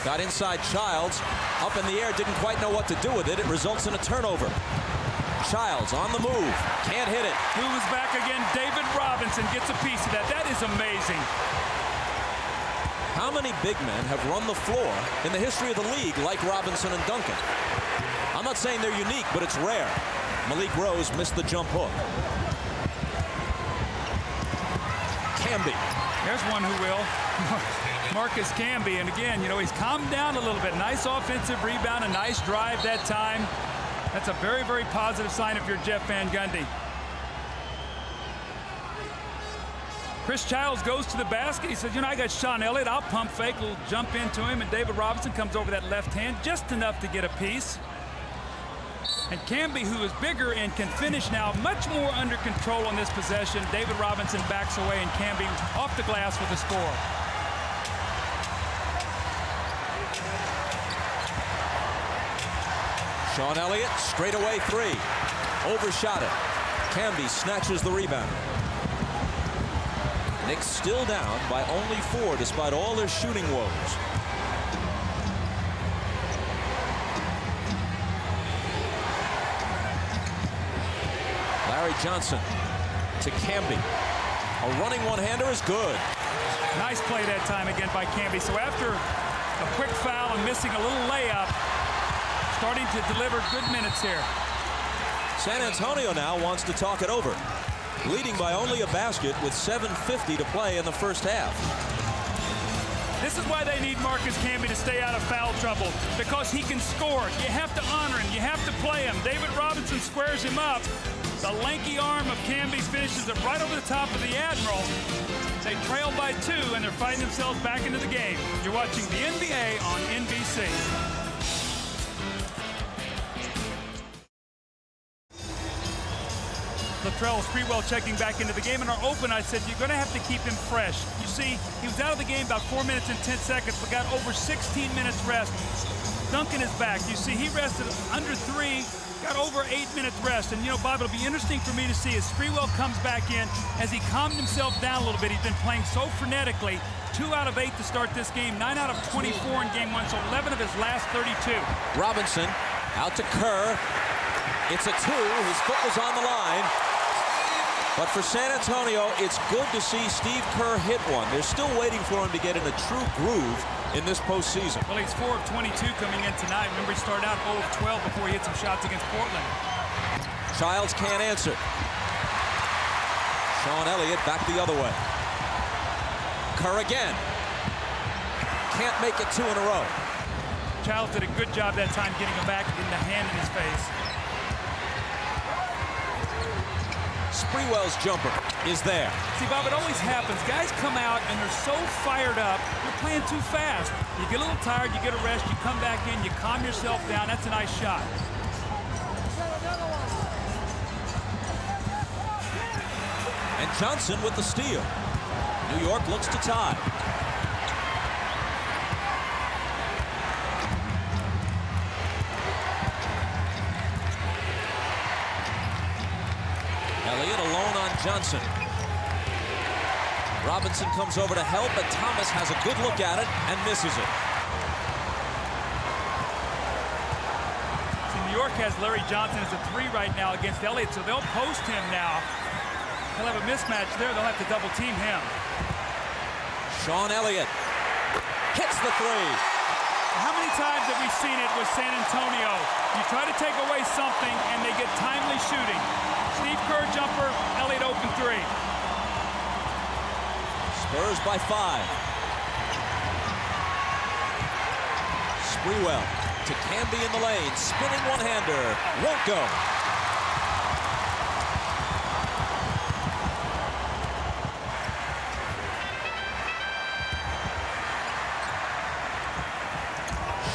Got inside Childs. Up in the air, didn't quite know what to do with it. It results in a turnover. Childs on the move. Can't hit it. Moves back again. David Robinson gets a piece of that. That is amazing. How many big men have run the floor in the history of the league like Robinson and Duncan? I'm not saying they're unique, but it's rare. Malik Rose missed the jump hook. Camby. There's one who will. Marcus Camby. And again, he's calmed down a little bit. Nice offensive rebound, a nice drive that time. That's a very, very positive sign if you're Jeff Van Gundy. Chris Childs goes to the basket. He says, I got Sean Elliott. I'll pump fake. We'll jump into him. And David Robinson comes over that left hand just enough to get a piece. And Camby, who is bigger and can finish now, much more under control on this possession. David Robinson backs away, and Camby off the glass with the score. Sean Elliott, straightaway three. Overshot it. Camby snatches the rebound. Knicks still down by only 4 despite all their shooting woes. Larry Johnson to Camby. A running one-hander is good. Nice play that time again by Camby. So after a quick foul and missing a little layup, starting to deliver good minutes here. San Antonio now wants to talk it over, leading by only a basket with 7:50 to play in the first half. This is why they need Marcus Camby to stay out of foul trouble, because he can score. You have to honor him. You have to play him. David Robinson squares him up. The lanky arm of Camby finishes it right over the top of the Admiral. They trail by 2, and they're fighting themselves back into the game. You're watching the NBA on NBC. Latrell Sprewell checking back into the game. In our open, I said, you're going to have to keep him fresh. You see, he was out of the game about 4 minutes and 10 seconds, but got over 16 minutes rest. Duncan is back. You see, he rested under 3, got over 8 minutes rest. And, you know, Bob, it'll be interesting for me to see as Sprewell comes back in, as he calmed himself down a little bit. He's been playing so frenetically. 2 out of 8 to start this game, 9 out of 24 in game 1, so 11 of his last 32. Robinson out to Kerr. It's a 2. His foot was on the line. But for San Antonio, it's good to see Steve Kerr hit one. They're still waiting for him to get in a true groove in this postseason. Well, he's 4 of 22 coming in tonight. Remember, he started out 0 of 12 before he hit some shots against Portland. Childs can't answer. Sean Elliott back the other way. Kerr again. Can't make it 2 in a row. Childs did a good job that time getting him back in the hand in his face. Sprewell's jumper is there. See, Bob, it always happens. Guys come out and they're so fired up, they're playing too fast. You get a little tired, you get a rest, you come back in, you calm yourself down. That's a nice shot. And Johnson with the steal. New York looks to tie. Elliott alone on Johnson. Robinson comes over to help, but Thomas has a good look at it and misses it. See, New York has Larry Johnson as a 3 right now against Elliott, so they'll post him now. He'll have a mismatch there. They'll have to double team him. Sean Elliott hits the 3. How many times have we seen it with San Antonio? You try to take away something and they get timely shooting. Steve Kerr jumper, Elliott open 3. Spurs by 5. Sprewell to Camby in the lane, spinning one-hander, won't go.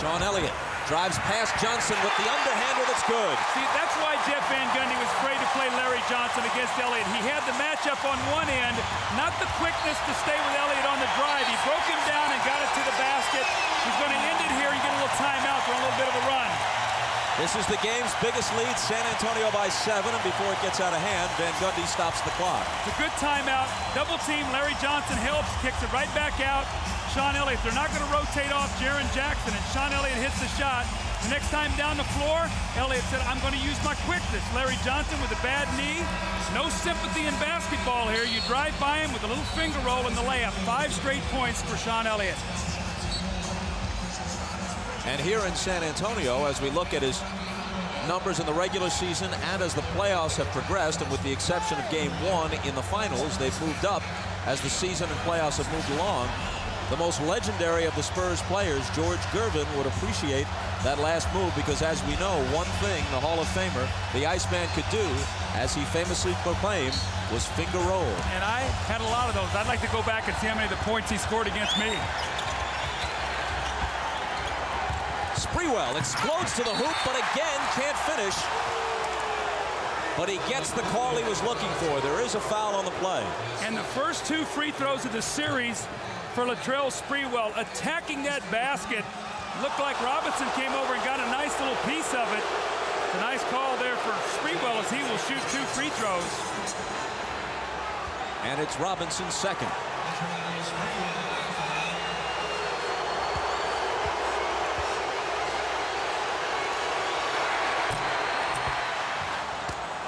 Sean Elliott drives past Johnson with the underhander that's good. See, that's why Jeff Van Gundy was afraid to play Larry Johnson against Elliott. He had the matchup on one end, not the quickness to stay with Elliott on the drive. He broke him down and got it to the basket. He's going to end it here and get a little timeout for a little bit of a run. This is the game's biggest lead, San Antonio by 7, and before it gets out of hand, Van Gundy stops the clock. It's a good timeout. Double team, Larry Johnson helps, kicks it right back out. Sean Elliott, they're not going to rotate off Jaren Jackson, and Sean Elliott hits the shot. The next time down the floor, Elliott said, I'm going to use my quickness. Larry Johnson with a bad knee. No sympathy in basketball here. You drive by him with a little finger roll in the layup. 5 straight points for Sean Elliott. And here in San Antonio, as we look at his numbers in the regular season and as the playoffs have progressed, and with the exception of game 1 in the finals, they've moved up as the season and playoffs have moved along. The most legendary of the Spurs players, George Gervin, would appreciate that last move because, as we know, one thing the Hall of Famer, the Iceman, could do, as he famously proclaimed, was finger roll. And I had a lot of those. I'd like to go back and see how many of the points he scored against me. Sprewell explodes to the hoop, but again can't finish. But he gets the call he was looking for. There is a foul on the play. And the first 2 free throws of the series for Latrell Sprewell, attacking that basket Looked like Robinson came over and got a nice little piece of it. It's a nice call there for Sprewell as he will shoot 2 free throws. And it's Robinson's second.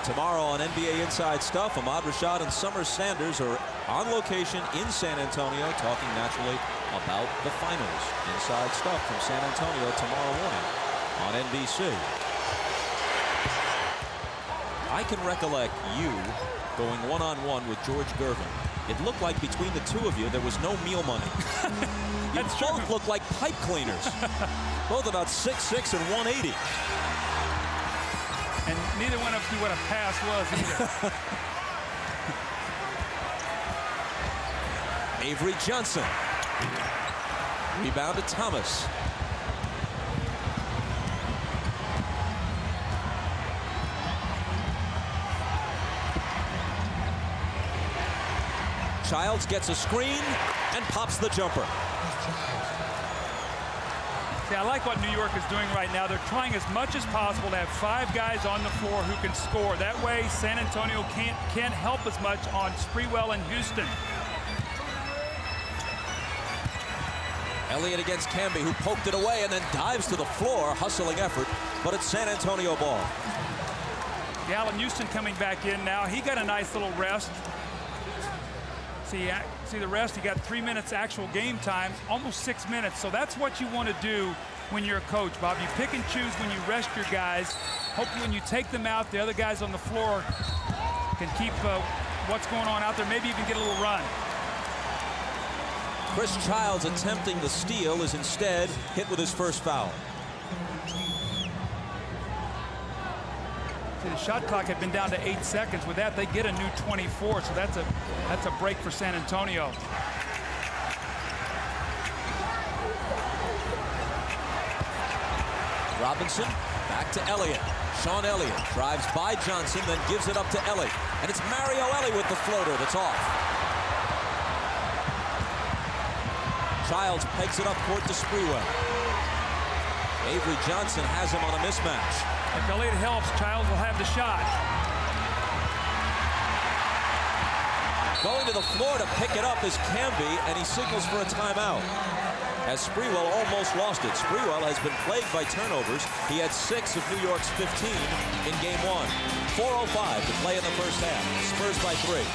Tomorrow on NBA Inside Stuff, Ahmad Rashad and Summer Sanders are on location in San Antonio, talking naturally about the finals. Inside Stuff from San Antonio tomorrow morning on NBC. I can recollect you going one-on-one with George Gervin. It looked like between the two of you there was no meal money. You both looked like pipe cleaners. Both about 6'6" and 180. And neither one of us knew what a pass was either. Avery Johnson. Rebound to Thomas. Childs gets a screen and pops the jumper. See, I like what New York is doing right now. They're trying as much as possible to have 5 guys on the floor who can score. That way, San Antonio can't help as much on Sprewell and Houston. Elliott against Camby, who poked it away and then dives to the floor, hustling effort, but it's San Antonio ball. Allen Houston coming back in now. He got a nice little rest. See the rest, he got 3 minutes actual game time, almost 6 minutes. So that's what you want to do when you're a coach, Bob. You pick and choose when you rest your guys. Hopefully when you take them out, the other guys on the floor can keep what's going on out there, maybe even get a little run. Chris Childs attempting the steal is instead hit with his first foul. See, the shot clock had been down to 8 seconds. With that, they get a new 24, so that's a break for San Antonio. Robinson back to Elliott. Sean Elliott drives by Johnson, then gives it up to Ellie. And it's Mario Ellie with the floater that's off. Childs pegs it up court to Sprewell. Avery Johnson has him on a mismatch. If Elliott helps, Childs will have the shot. Going to the floor to pick it up is Camby, and he signals for a timeout. As Sprewell almost lost it. Sprewell has been plagued by turnovers. He had 6 of New York's 15 in game 1. 4:05 to play in the first half. Spurs by 3.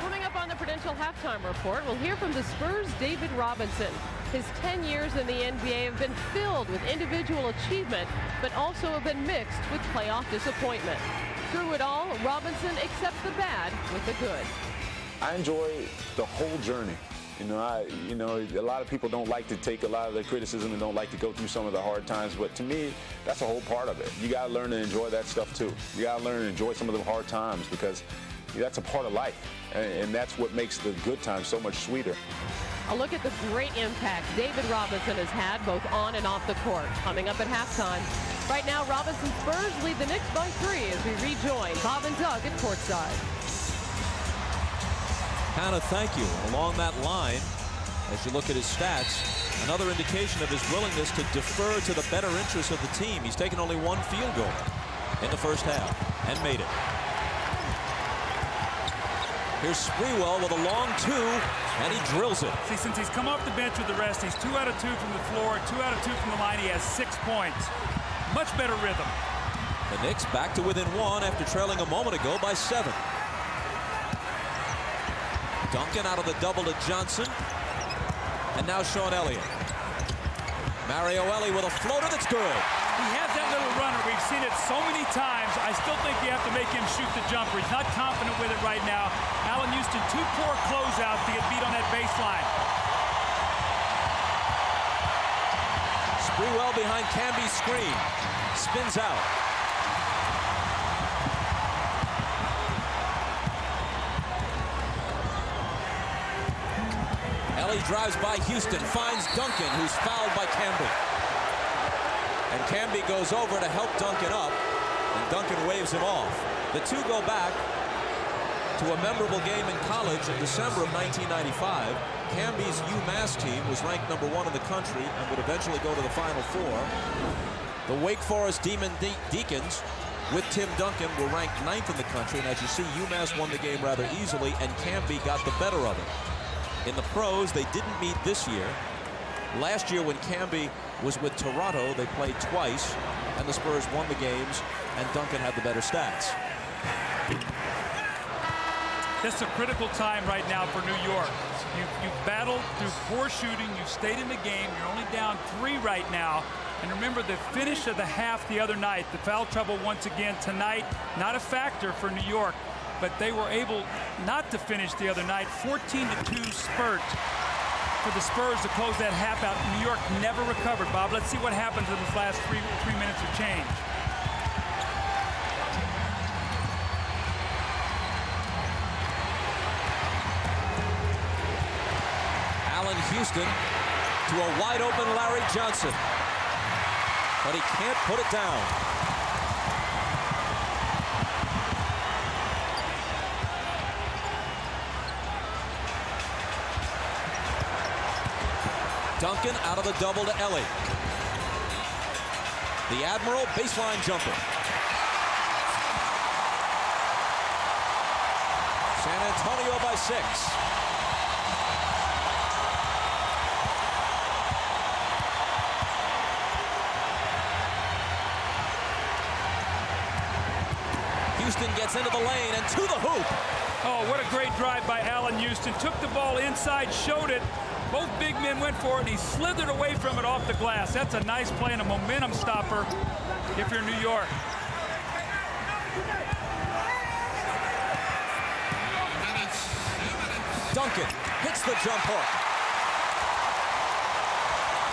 Coming up on the Prudential Halftime Report, we'll hear from the Spurs' David Robinson. His 10 years in the NBA have been filled with individual achievement, but also have been mixed with playoff disappointment. Through it all, Robinson accepts the bad with the good. I enjoy the whole journey. You know, a lot of people don't like to take a lot of the criticism and don't like to go through some of the hard times, but to me, that's a whole part of it. You got to learn to enjoy that stuff too. You got to learn to enjoy some of the hard times because that's a part of life, and that's what makes the good times so much sweeter. A look at the great impact David Robinson has had both on and off the court. Coming up at halftime. Right now, Robinson's Spurs lead the Knicks by 3 as we rejoin Bob and Doug at courtside. Kind of thank you. Along that line, as you look at his stats, another indication of his willingness to defer to the better interests of the team. He's taken only 1 field goal in the first half and made it. Here's Sprewell with a long 2, and he drills it. See, since he's come off the bench with the rest, he's 2 out of 2 from the floor, 2 out of 2 from the line. He has 6 points. Much better rhythm. The Knicks back to within 1 after trailing a moment ago by 7. Duncan out of the double to Johnson. And now Sean Elliott. Mario Ellie with a floater that's good. He has that little runner. We've seen it so many times. I still think you have to make him shoot the jumper. He's not confident with it right now. Allen Houston, 2 poor closeouts to get beat on that baseline. Sprewell behind Camby's screen. Spins out. Ellie drives by Houston, finds Duncan, who's fouled by Camby. And Camby goes over to help Duncan up, and Duncan waves him off. The 2 go back to a memorable game in college in December of 1995. Canby's UMass team was ranked #1 in the country and would eventually go to the Final Four. The Wake Forest Demon Deacons with Tim Duncan were ranked 9th in the country, and as you see, UMass won the game rather easily, and Canby got the better of it. In the pros, they didn't meet this year. Last year when Canby was with Toronto, they played twice, and the Spurs won the games, and Duncan had the better stats. This is a critical time right now for New York. You've battled through poor shooting. You've stayed in the game. You're only down 3 right now. And remember the finish of the half the other night. The foul trouble once again tonight, not a factor for New York, but they were able not to finish the other night. 14-2 spurt for the Spurs to close that half out. New York never recovered, Bob. Let's see what happens in this last three minutes of change. Houston to a wide open Larry Johnson, but he can't put it down. Duncan out of the double to Ellie. The Admiral baseline jumper. San Antonio by 6. Houston gets into the lane and to the hoop. Oh, what a great drive by Allen Houston. Took the ball inside, showed it. Both big men went for it, and he slithered away from it off the glass. That's a nice play and a momentum stopper if you're New York. Duncan hits the jump hook.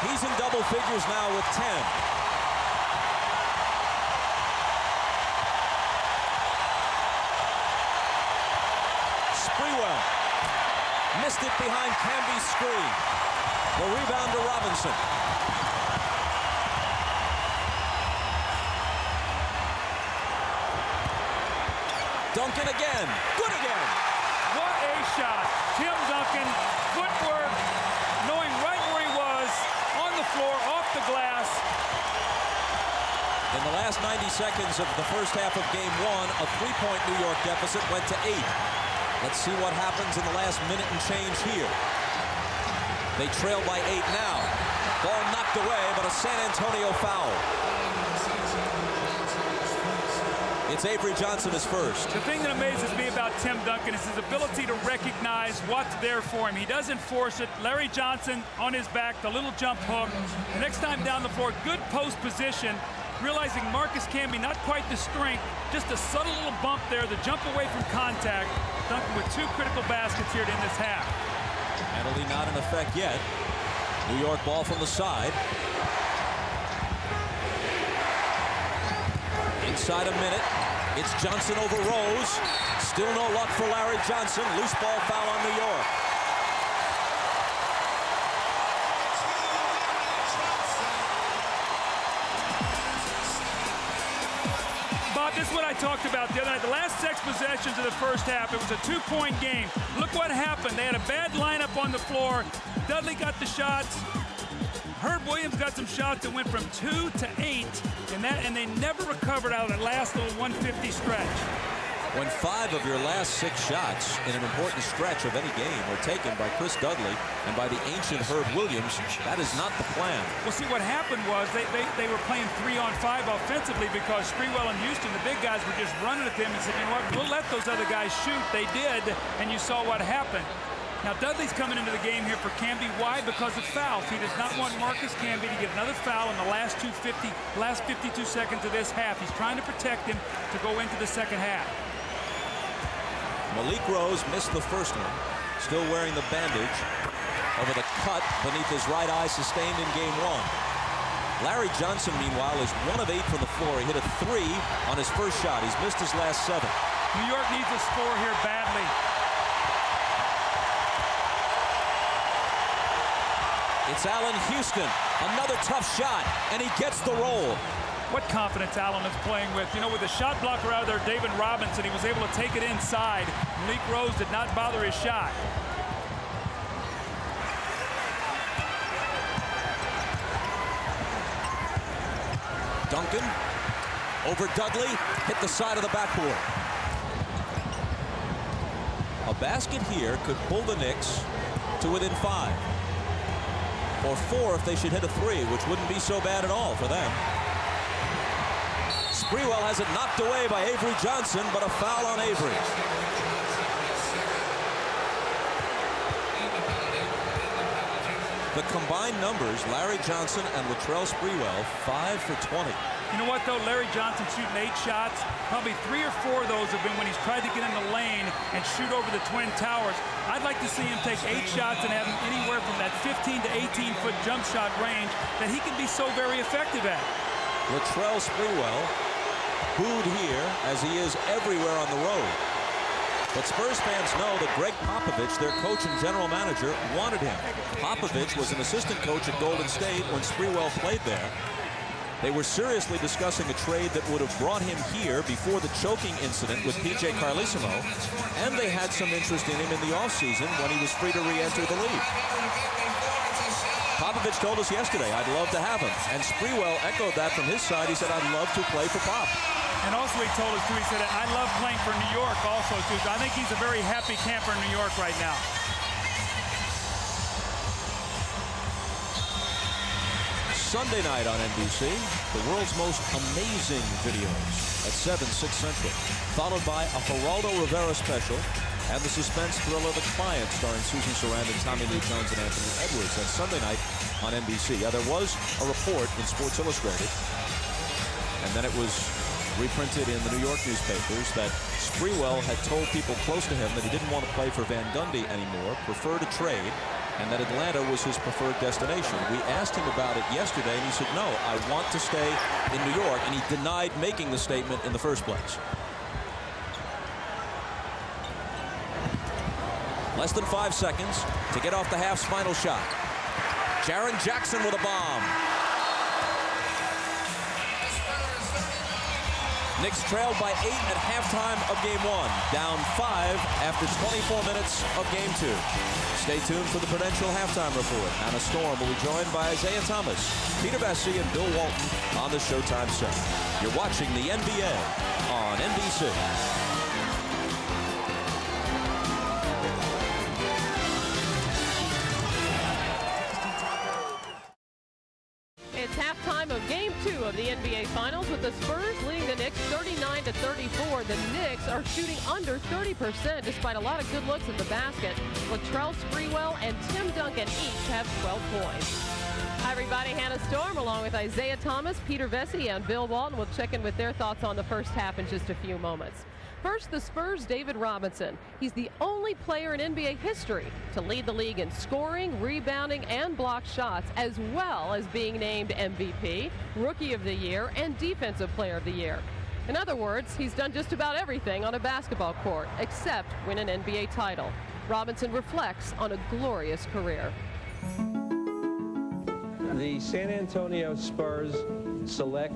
He's in double figures now with 10. Missed it behind Canby's screen. The rebound to Robinson. Duncan again. Good again. What a shot. Tim Duncan, footwork, knowing right where he was, on the floor, off the glass. In the last 90 seconds of the first half of game 1, a 3-point New York deficit went to 8. Let's see what happens in the last minute and change here. They trail by 8 now. Ball knocked away, but a San Antonio foul. It's Avery Johnson is first. The thing that amazes me about Tim Duncan is his ability to recognize what's there for him. He doesn't force it. Larry Johnson on his back, the little jump hook. The next time down the floor, good post position. Realizing Marcus Camby, not quite the strength, just a subtle little bump there, the jump away from contact. Duncan with 2 critical baskets here to end this half. Penalty not in effect yet. New York ball from the side. Inside a minute. It's Johnson over Rose. Still no luck for Larry Johnson. Loose ball foul on New York. This is what I talked about the other night. The last 6 possessions of the first half, it was a 2-point game. Look what happened. They had a bad lineup on the floor. Dudley got the shots. Herb Williams got some shots that went from 2 to 8, and they never recovered out of that last little 150 stretch. When 5 of your last 6 shots in an important stretch of any game were taken by Chris Dudley and by the ancient Herb Williams, that is not the plan. Well, see, what happened was they were playing 3-on-5 offensively because Sprewell and Houston, the big guys, were just running at them and said, you know what, we'll let those other guys shoot. They did, and you saw what happened. Now, Dudley's coming into the game here for Camby. Why? Because of fouls. He does not want Marcus Camby to get another foul in the last 52 seconds of this half. He's trying to protect him to go into the second half. Malik Rose missed the first one, still wearing the bandage over the cut beneath his right eye sustained in game 1. Larry Johnson, meanwhile, is 1 of 8 from the floor. He hit a 3 on his first shot. He's missed his last 7. New York needs a score here badly. It's Allen Houston, another tough shot, and he gets the roll. what confidence Allen is playing with. You know, with the shot blocker out there, David Robinson, he was able to take it inside. Malik Rose did not bother his shot. Duncan over Dudley, hit the side of the backboard. A basket here could pull the Knicks to within 5. Or 4 if they should hit a 3, which wouldn't be so bad at all for them. Sprewell has it knocked away by Avery Johnson, but a foul on Avery. The combined numbers, Larry Johnson and Latrell Sprewell, 5 for 20. You know what, though? Larry Johnson shooting 8 shots. Probably 3 or 4 of those have been when he's tried to get in the lane and shoot over the Twin Towers. I'd like to see him take 8 shots and have him anywhere from that 15 to 18-foot jump shot range that he can be so very effective at. Latrell Sprewell, booed here as he is everywhere on the road. But Spurs fans know that Greg Popovich, their coach and general manager, wanted him. Popovich was an assistant coach at Golden State when Sprewell played there. They were seriously discussing a trade that would have brought him here before the choking incident with P.J. Carlesimo, and they had some interest in him in the offseason when he was free to re-enter the league. Popovich told us yesterday, I'd love to have him, and Sprewell echoed that from his side. He said, I'd love to play for Pop. And also he told us, too, he said, I love playing for New York also, too. So I think he's a very happy camper in New York right now. Sunday night on NBC, the world's most amazing videos at 7, 6 Central, followed by a Geraldo Rivera special and the suspense thriller The Client, starring Susan Sarandon, Tommy Lee Jones, and Anthony Edwards. That's Sunday night on NBC. There was a report in Sports Illustrated, and then it was reprinted in the New York newspapers that Sprewell had told people close to him that he didn't want to play for Van Gundy anymore, preferred a trade, and that Atlanta was his preferred destination. We asked him about it yesterday, and he said, no, I want to stay in New York, and he denied making the statement in the first place. Less than 5 seconds to get off the half's final shot. Jaren Jackson with a bomb. Knicks trailed by 8 at halftime of Game 1. Down 5 after 24 minutes of Game 2. Stay tuned for the Prudential Halftime Report. Anna Storm will be joined by Isaiah Thomas, Peter Bassi, and Bill Walton on the Showtime set. You're watching the NBA on NBC. It's halftime of Game 2 of the NBA Finals with the Spurs leading the Knicks 39-34. The Knicks are shooting under 30% despite a lot of good looks at the basket. Latrell Sprewell and Tim Duncan each have 12 points. Hi, everybody. Hannah Storm along with Isaiah Thomas, Peter Vesey, and Bill Walton will check in with their thoughts on the first half in just a few moments. First, the Spurs' David Robinson. He's the only player in NBA history to lead the league in scoring, rebounding, and block shots, as well as being named MVP, Rookie of the Year, and Defensive Player of the Year. In other words, he's done just about everything on a basketball court, except win an NBA title. Robinson reflects on a glorious career. The San Antonio Spurs select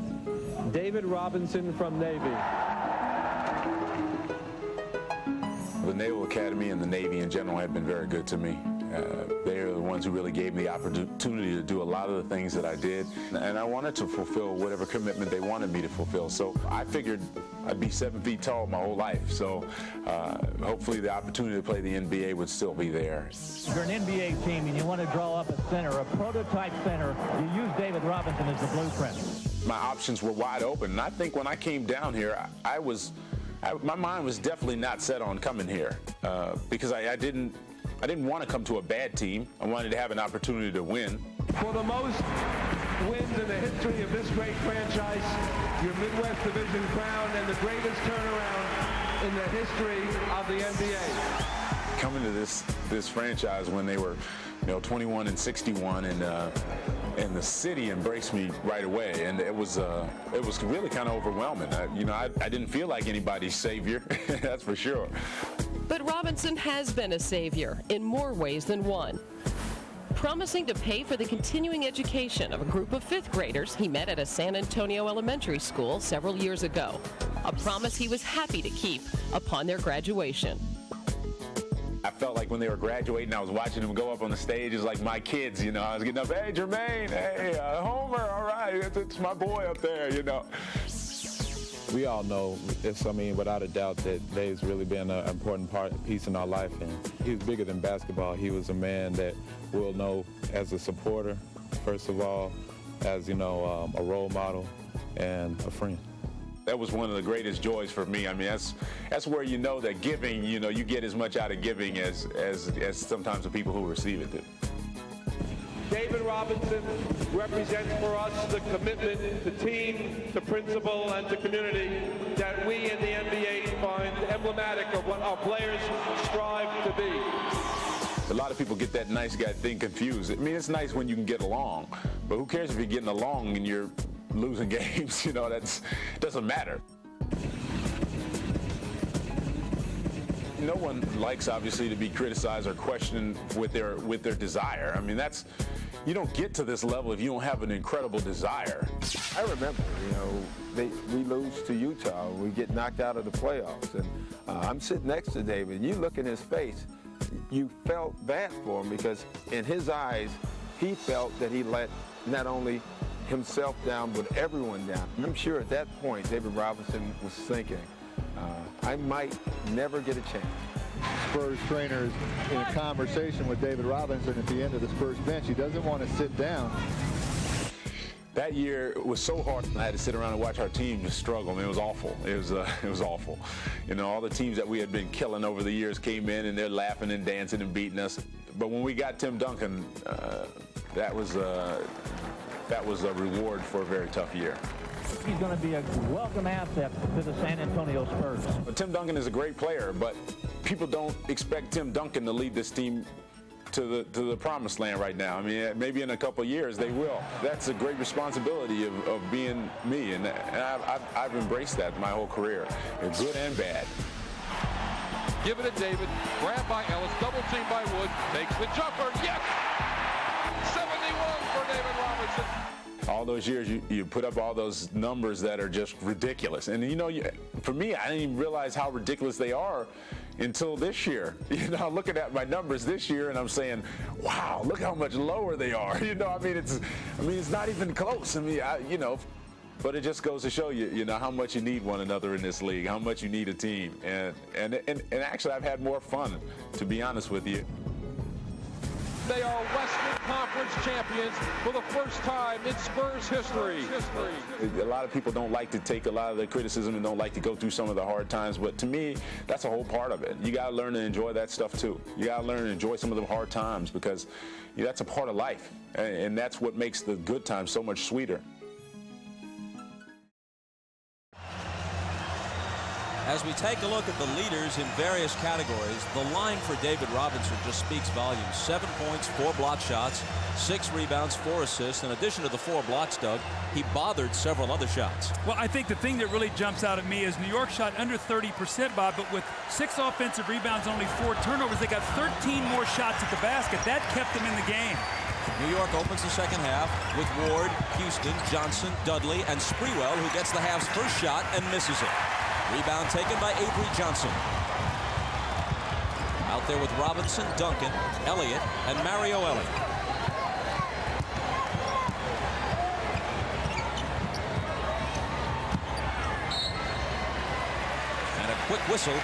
David Robinson from Navy. The Naval Academy and the Navy in general have been very good to me. They are the ones who really gave me the opportunity to do a lot of the things that I did. And I wanted to fulfill whatever commitment they wanted me to fulfill. So I figured I'd be 7 feet tall my whole life. So hopefully the opportunity to play the NBA would still be there. You're an NBA team and you want to draw up a center, a prototype center. You use David Robinson as the blueprint. My options were wide open. And I think when I came down here, my mind was definitely not set on coming here because I didn't want to come to a bad team. I wanted to have an opportunity to win. For the most wins in the history of this great franchise, your Midwest Division crown, and the greatest turnaround in the history of the NBA. Coming to this franchise when they were, 21-61, and the city embraced me right away, and it was really kind of overwhelming. I didn't feel like anybody's savior, that's for sure. But Robinson has been a savior in more ways than one. promising to pay for the continuing education of a group of fifth graders he met at a San Antonio elementary school several years ago. A promise he was happy to keep upon their graduation. I felt like when they were graduating, I was watching them go up on the stage. It's like my kids, you know. I was getting up, hey, Jermaine, hey, Homer, all right, it's my boy up there, you know. We all know, without a doubt, that Dave's really been an important piece in our life. And he was bigger than basketball. He was a man that we'll know as a supporter, first of all, as, a role model and a friend. That was one of the greatest joys for me. I mean, that's where you know that giving, you get as much out of giving as sometimes the people who receive it do. David Robinson represents for us the commitment to team, to principle, and to community that we in the NBA find emblematic of what our players strive to be. A lot of people get that nice guy thing confused. I mean, it's nice when you can get along, but who cares if you're getting along and you're losing games? That doesn't matter. No one likes, obviously, to be criticized or questioned with their desire. I mean, you don't get to this level if you don't have an incredible desire. I remember, we lose to Utah. We get knocked out of the playoffs. And I'm sitting next to David, and you look in his face, you felt bad for him because in his eyes, he felt that he let not only himself down, but everyone down. I'm sure at that point, David Robinson was thinking, I might never get a chance. Spurs trainer is in a conversation with David Robinson at the end of the Spurs bench. He doesn't want to sit down. That year was so hard. I had to sit around and watch our team just struggle. I mean, it was awful. It was awful. All the teams that we had been killing over the years came in and they're laughing and dancing and beating us. But when we got Tim Duncan, that was a reward for a very tough year. He's going to be a welcome asset to the San Antonio Spurs. Tim Duncan is a great player, but people don't expect Tim Duncan to lead this team to the promised land right now. I mean, maybe in a couple of years they will. That's a great responsibility of being me, and I've embraced that my whole career, good and bad. Give it to David, grabbed by Ellis, double teamed by Wood, takes the jumper, yes! 71 for David Robinson. All those years, you put up all those numbers that are just ridiculous. And, for me, I didn't even realize how ridiculous they are until this year. Looking at my numbers this year, and I'm saying, wow, look how much lower they are. It's not even close. But it just goes to show you, how much you need one another in this league, how much you need a team. And actually, I've had more fun, to be honest with you. They are Western Conference champions for the first time in Spurs history. A lot of people don't like to take a lot of the criticism and don't like to go through some of the hard times, but to me, that's a whole part of it. You got to learn to enjoy that stuff too. You got to learn to enjoy some of the hard times because that's a part of life, and that's what makes the good times so much sweeter. As we take a look at the leaders in various categories, the line for David Robinson just speaks volumes. 7 points, 4 block shots, 6 rebounds, 4 assists. In addition to the 4 blocks, Doug, he bothered several other shots. Well, I think the thing that really jumps out at me is New York shot under 30%, Bob, but with 6 offensive rebounds, only 4 turnovers, they got 13 more shots at the basket. That kept them in the game. New York opens the second half with Ward, Houston, Johnson, Dudley, and Sprewell, who gets the half's first shot and misses it. Rebound taken by Avery Johnson. Out there with Robinson, Duncan, Elliott, and Mario Elliott. And a quick whistle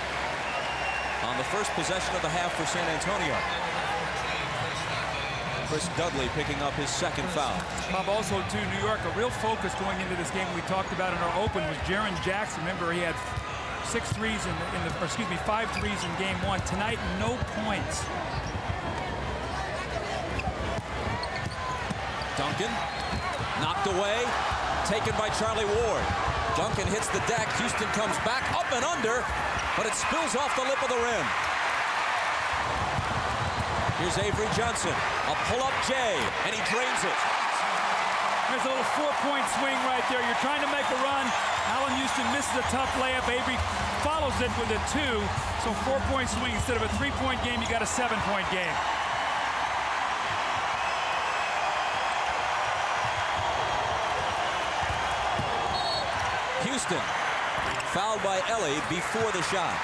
on the first possession of the half for San Antonio. Chris Dudley picking up his second foul. Bob, also to New York, a real focus going into this game we talked about in our open was Jaren Jackson. Remember, he had 5 threes in game 1. Tonight, no points. Duncan knocked away, taken by Charlie Ward. Duncan hits the deck. Houston comes back up and under, but it spills off the lip of the rim. Here's Avery Johnson, a pull-up J, and he drains it. There's a little 4-point swing right there. You're trying to make a run. Allen Houston misses a tough layup. Avery follows it with a 2. So 4-point swing. Instead of a 3-point game, you got a 7-point game. Houston, fouled by Ellie before the shot.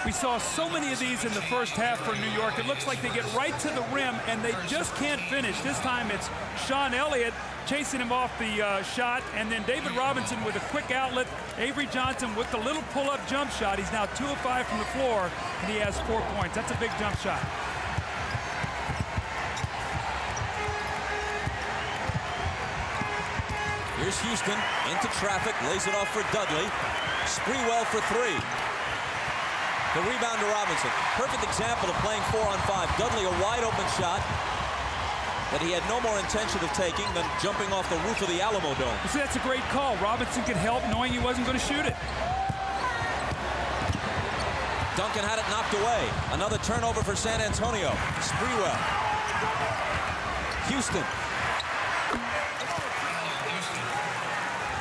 We saw so many of these in the first half for New York. It looks like they get right to the rim, and they just can't finish. This time it's Sean Elliott chasing him off the shot, and then David Robinson with a quick outlet. Avery Johnson with the little pull-up jump shot. He's now 2 of 5 from the floor, and he has 4 points. That's a big jump shot. Here's Houston into traffic, lays it off for Dudley. Sprewell for 3. The rebound to Robinson. Perfect example of playing 4-on-5. Dudley, a wide open shot that he had no more intention of taking than jumping off the roof of the Alamo Dome. You see, that's a great call. Robinson could help knowing he wasn't going to shoot it. Duncan had it knocked away. Another turnover for San Antonio. Sprewell. Houston.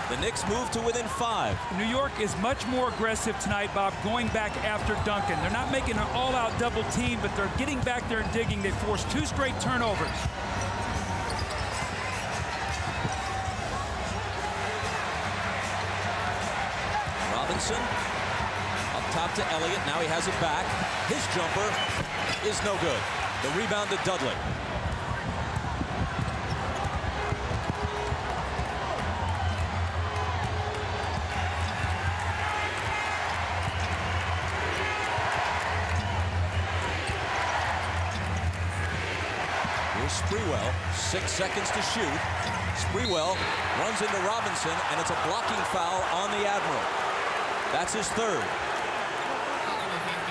The Knicks move to within 5. New York is much more aggressive tonight, Bob, going back after Duncan. They're not making an all-out double team, but they're getting back there and digging. They forced 2 straight turnovers. Robinson up top to Elliott. Now he has it back. His jumper is no good. The rebound to Dudley. Sprewell, 6 seconds to shoot. Sprewell runs into Robinson, and it's a blocking foul on the Admiral. That's his 3rd.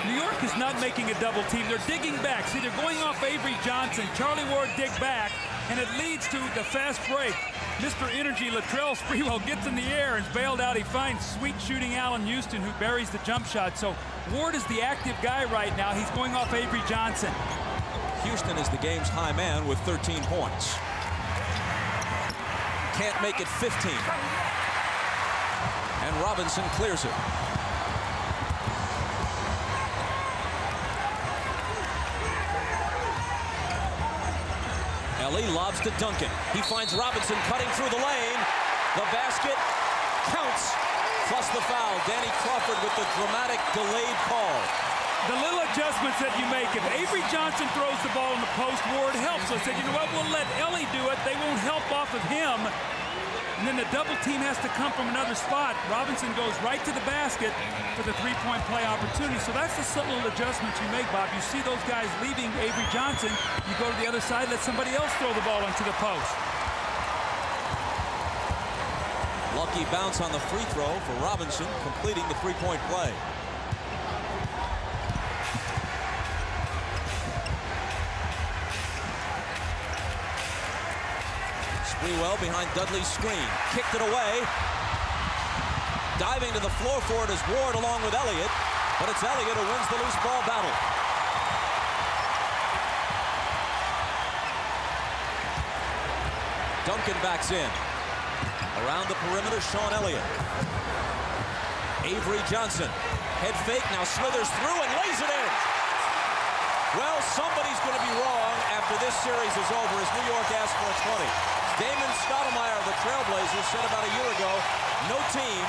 New York is not making a double team. They're digging back. See, they're going off Avery Johnson. Charlie Ward dig back, and it leads to the fast break. Mr. Energy, Latrell Sprewell gets in the air and is bailed out. He finds sweet shooting Allen Houston, who buries the jump shot. So Ward is the active guy right now. He's going off Avery Johnson. Houston is the game's high man with 13 points. Can't make it 15. And Robinson clears it. Ellie lobs to Duncan. He finds Robinson cutting through the lane. The basket counts, plus the foul. Danny Crawford with the dramatic delayed call. The little adjustments that you make. If Avery Johnson throws the ball in the post, Ward helps. So I said, you know what, we'll let Ellie do it. They won't help off of him. And then the double team has to come from another spot. Robinson goes right to the basket for the 3-point play opportunity. So that's the subtle adjustments you make, Bob. You see those guys leaving Avery Johnson. You go to the other side, let somebody else throw the ball into the post. Lucky bounce on the free throw for Robinson, completing the 3-point play. Sprewell behind Dudley's screen. Kicked it away. Diving to the floor for it is Ward along with Elliott. But it's Elliott who wins the loose ball battle. Duncan backs in. Around the perimeter, Sean Elliott. Avery Johnson. Head fake, now slithers through and lays it in. Well, somebody's going to be wrong after this series is over as New York asks for a 20. Damon Stoudemire of the Trailblazers said about a year ago, no team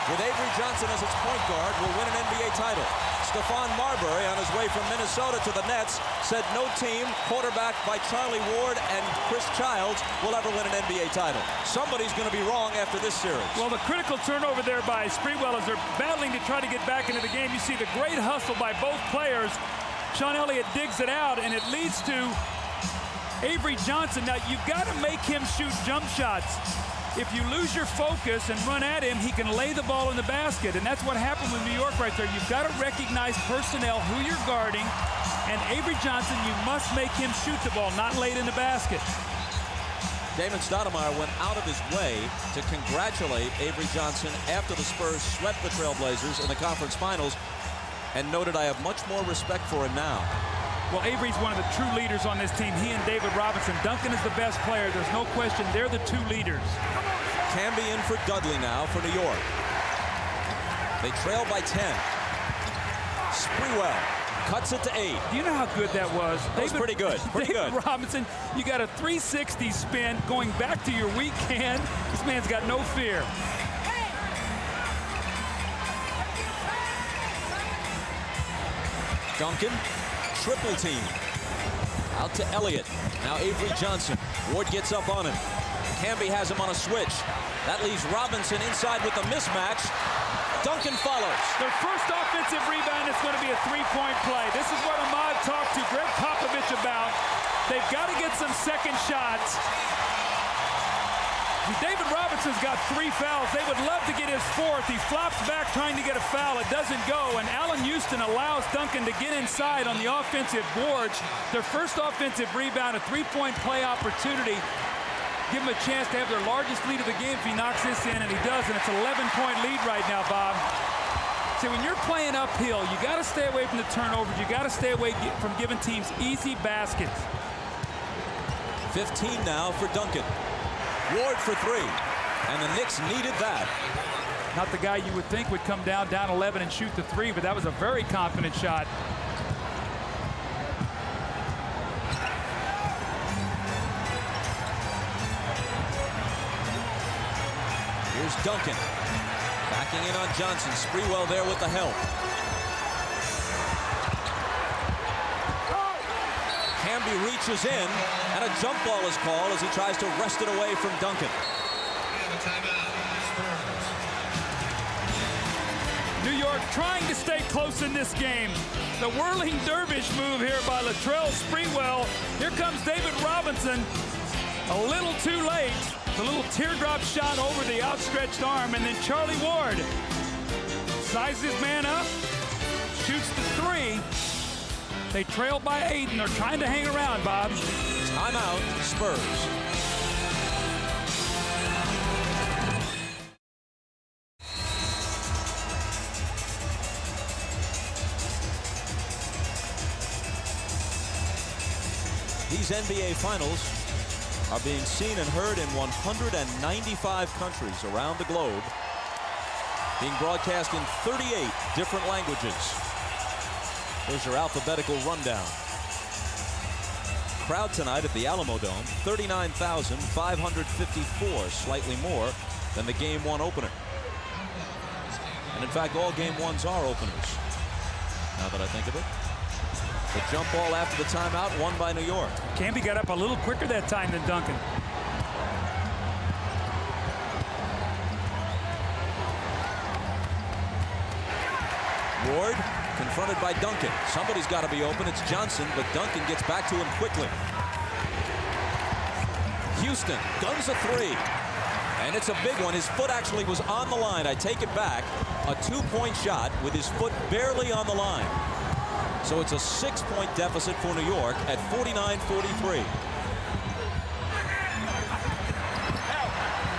with Avery Johnson as its point guard will win an NBA title. Stephon Marbury, on his way from Minnesota to the Nets, said no team quarterbacked by Charlie Ward and Chris Childs will ever win an NBA title. Somebody's going to be wrong after this series. Well, the critical turnover there by Sprewell as they're battling to try to get back into the game. You see the great hustle by both players. Sean Elliott digs it out, and it leads to Avery Johnson. Now, you've got to make him shoot jump shots. If you lose your focus and run at him, he can lay the ball in the basket, and that's what happened with New York right there. You've got to recognize personnel, who you're guarding, and Avery Johnson, you must make him shoot the ball, not lay it in the basket. Damon Stoudemire went out of his way to congratulate Avery Johnson after the Spurs swept the Trailblazers in the conference finals and noted, "I have much more respect for him now." Well, Avery's one of the true leaders on this team. He and David Robinson. Duncan is the best player. There's no question. They're the two leaders. Camby in for Dudley now for New York. They trail by 10. Sprewell cuts it to 8. Do you know how good that was? That was pretty good. Pretty David good. Robinson, you got a 360 spin going back to your weak hand. This man's got no fear. Duncan, triple team. Out to Elliott. Now Avery Johnson. Ward gets up on him. Camby has him on a switch. That leaves Robinson inside with the mismatch. Duncan follows. Their first offensive rebound is going to be a three-point play. This is what Ahmad talked to Greg Popovich about. They've got to get some second shots. David Robinson's got 3 fouls. They would love to get his 4th. He flops back trying to get a foul. It doesn't go, and Allen Houston allows Duncan to get inside on the offensive boards. Their first offensive rebound, a three-point play opportunity. Give him a chance to have their largest lead of the game if he knocks this in, and he does, and it's an 11-point lead right now, Bob. See, when you're playing uphill, you got to stay away from the turnovers. You got to stay away from giving teams easy baskets. 15 now for Duncan. Ward for 3, and the Knicks needed that. Not the guy you would think would come down 11 and shoot the 3, but that was a very confident shot. Here's Duncan. Backing in on Johnson. Sprewell there with the help. Camby reaches in, and a jump ball is called as he tries to wrest it away from Duncan. New York trying to stay close in this game. The whirling dervish move here by Latrell Sprewell. Here comes David Robinson. A little too late. The little teardrop shot over the outstretched arm, and then Charlie Ward sizes his man up, shoots the 3. They trail by 8, and they're trying to hang around, Bob. Timeout, Spurs. These NBA Finals are being seen and heard in 195 countries around the globe, being broadcast in 38 different languages. There's your alphabetical rundown. Crowd tonight at the Alamo Dome, 39,554, slightly more than the Game 1 opener. And in fact, all Game 1s are openers, now that I think of it. The jump ball after the timeout, won by New York. Camby got up a little quicker that time than Duncan. Ward confronted by Duncan. Somebody's got to be open. It's Johnson, but Duncan gets back to him quickly. Houston guns a 3. And it's a big one. His foot actually was on the line. I take it back. A 2-point shot with his foot barely on the line. So it's a 6-point deficit for New York at 49-43.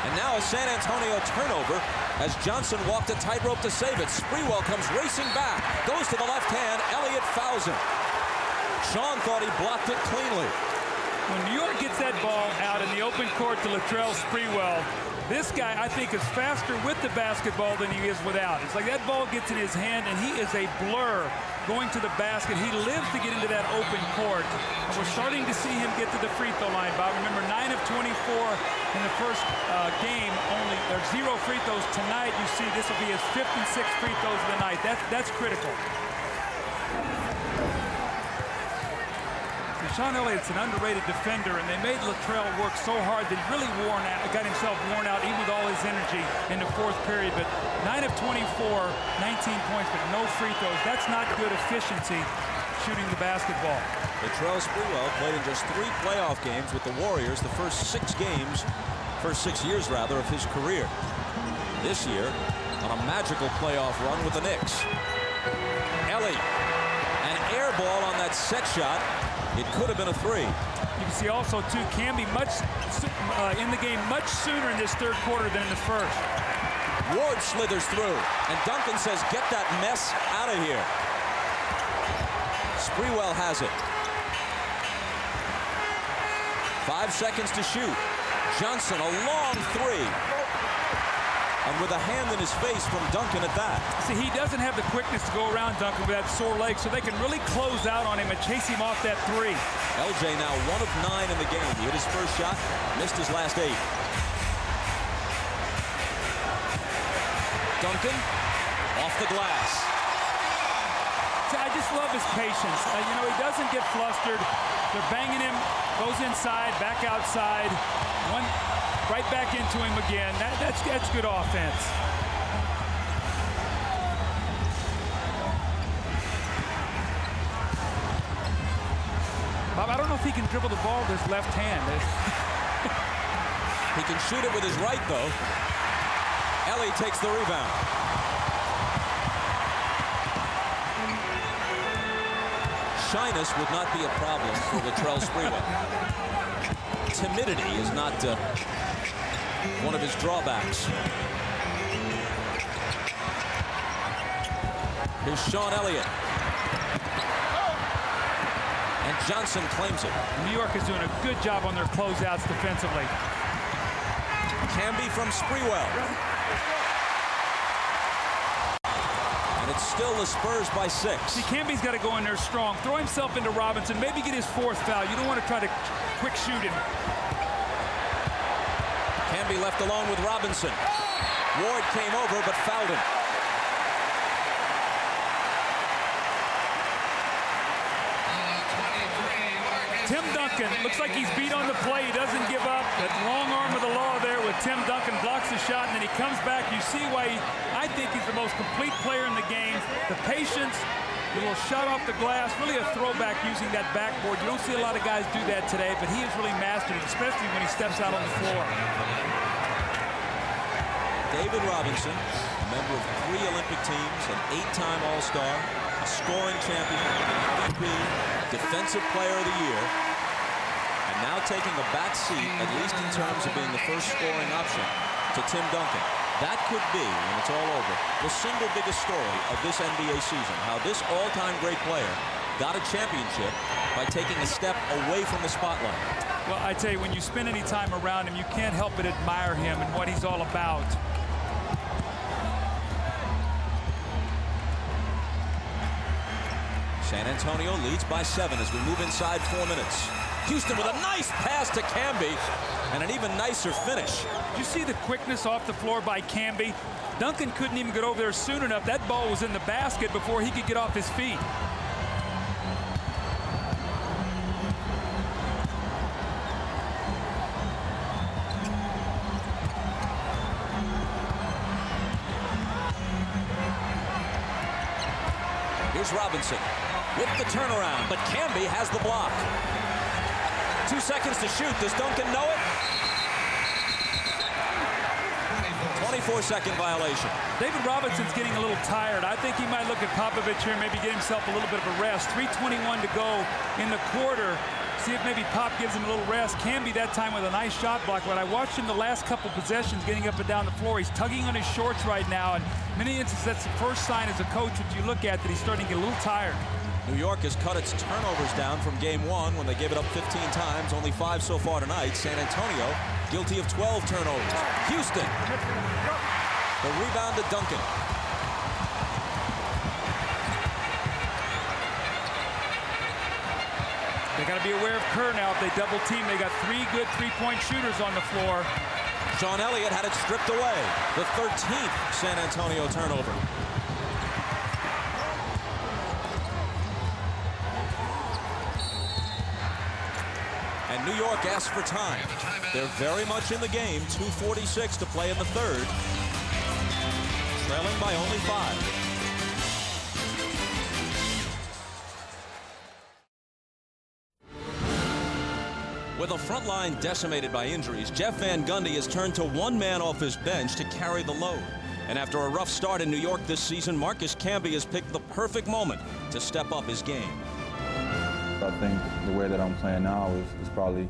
And now a San Antonio turnover as Johnson walked a tightrope to save it. Sprewell comes racing back, goes to the left hand. Elliott fouls him. Sean thought he blocked it cleanly. When New York gets that ball out in the open court to Latrell Sprewell, this guy, I think, is faster with the basketball than he is without. It's like that ball gets in his hand, and he is a blur going to the basket. He lives to get into that open court. And we're starting to see him get to the free throw line, Bob. Remember, 9 of 24 in the first game. Only there's 0 free throws tonight. You see this will be his 5th and 6th free throws of the night. That's critical. Sean Elliott's an underrated defender, and they made Latrell work so hard that he really got himself worn out, even with all his energy in the 4th period. But 9 of 24, 19 points, but no free throws. That's not good efficiency shooting the basketball. Latrell Sprewell played in just 3 playoff games with the Warriors, the first 6 years rather, of his career. This year, on a magical playoff run with the Knicks. Ellie, an air ball on that set shot. It could have been a 3. You can see also, too, Camby in the game much sooner in this 3rd quarter than in the 1st. Ward slithers through, and Duncan says, get that mess out of here. Sprewell has it. 5 seconds to shoot. Johnson, a long 3. And with a hand in his face from Duncan at that. See, he doesn't have the quickness to go around Duncan with that sore leg, so they can really close out on him and chase him off that 3. LJ now 1 of 9 in the game. He hit his first shot, missed his last 8. Duncan off the glass. See, I just love his patience. You know, he doesn't get flustered. They're banging him, goes inside, back outside, one right back into him again. That's good offense. Bob, I don't know if he can dribble the ball with his left hand. He can shoot it with his right, though. Ellie takes the rebound. Shyness would not be a problem for Latrell Sprewell. Timidity is not one of his drawbacks. Here's Sean Elliott. And Johnson claims it. New York is doing a good job on their closeouts defensively. Camby from Sprewell. And it's still the Spurs by 6. See, Camby's got to go in there strong. Throw himself into Robinson. Maybe get his 4th foul. You don't want to try to quick shoot him. Camby left alone with Robinson. Ward came over but fouled him. Tim Duncan looks like he's beat on the play. He doesn't give up. That long arm of the law there with Tim Duncan blocks the shot, and then he comes back. You see why I think he's the most complete player in the game. The patience, the little shot off the glass, really a throwback using that backboard. You don't see a lot of guys do that today, but he has really mastered it, especially when he steps out on the floor. David Robinson, a member of 3 Olympic teams, an 8-time All-Star, a scoring champion, MVP, Defensive Player of the Year, and now taking a back seat, at least in terms of being the first scoring option, to Tim Duncan. That could be, when it's all over, the single biggest story of this NBA season, how this all-time great player got a championship by taking a step away from the spotlight. Well, I tell you, when you spend any time around him, you can't help but admire him and what he's all about. San Antonio leads by 7 as we move inside 4 minutes. Houston with a nice pass to Camby and an even nicer finish. Did you see the quickness off the floor by Camby? Duncan couldn't even get over there soon enough. That ball was in the basket before he could get off his feet. Here's Robinson with the turnaround, but Camby has the block. 2 seconds to shoot. Does Duncan know it? 24-second violation. David Robinson's getting a little tired. I think he might look at Popovich here and maybe get himself a little bit of a rest. 3:21 to go in the quarter. See if maybe Pop gives him a little rest. Camby that time with a nice shot block. But I watched him the last couple possessions getting up and down the floor. He's tugging on his shorts right now. And in many instances, that's the first sign as a coach that you look at that he's starting to get a little tired. New York has cut its turnovers down from game 1 when they gave it up 15 times. Only 5 so far tonight. San Antonio guilty of 12 turnovers. Houston. The rebound to Duncan. They got to be aware of Kerr now. If they double team, they got 3 good three-point shooters on the floor. Sean Elliott had it stripped away. The 13th San Antonio turnover. And New York asks for time. They're very much in the game. 2:46 to play in the third. Trailing by only 5. With a front line decimated by injuries, Jeff Van Gundy has turned to one man off his bench to carry the load. And after a rough start in New York this season, Marcus Camby has picked the perfect moment to step up his game. I think the way that I'm playing now is probably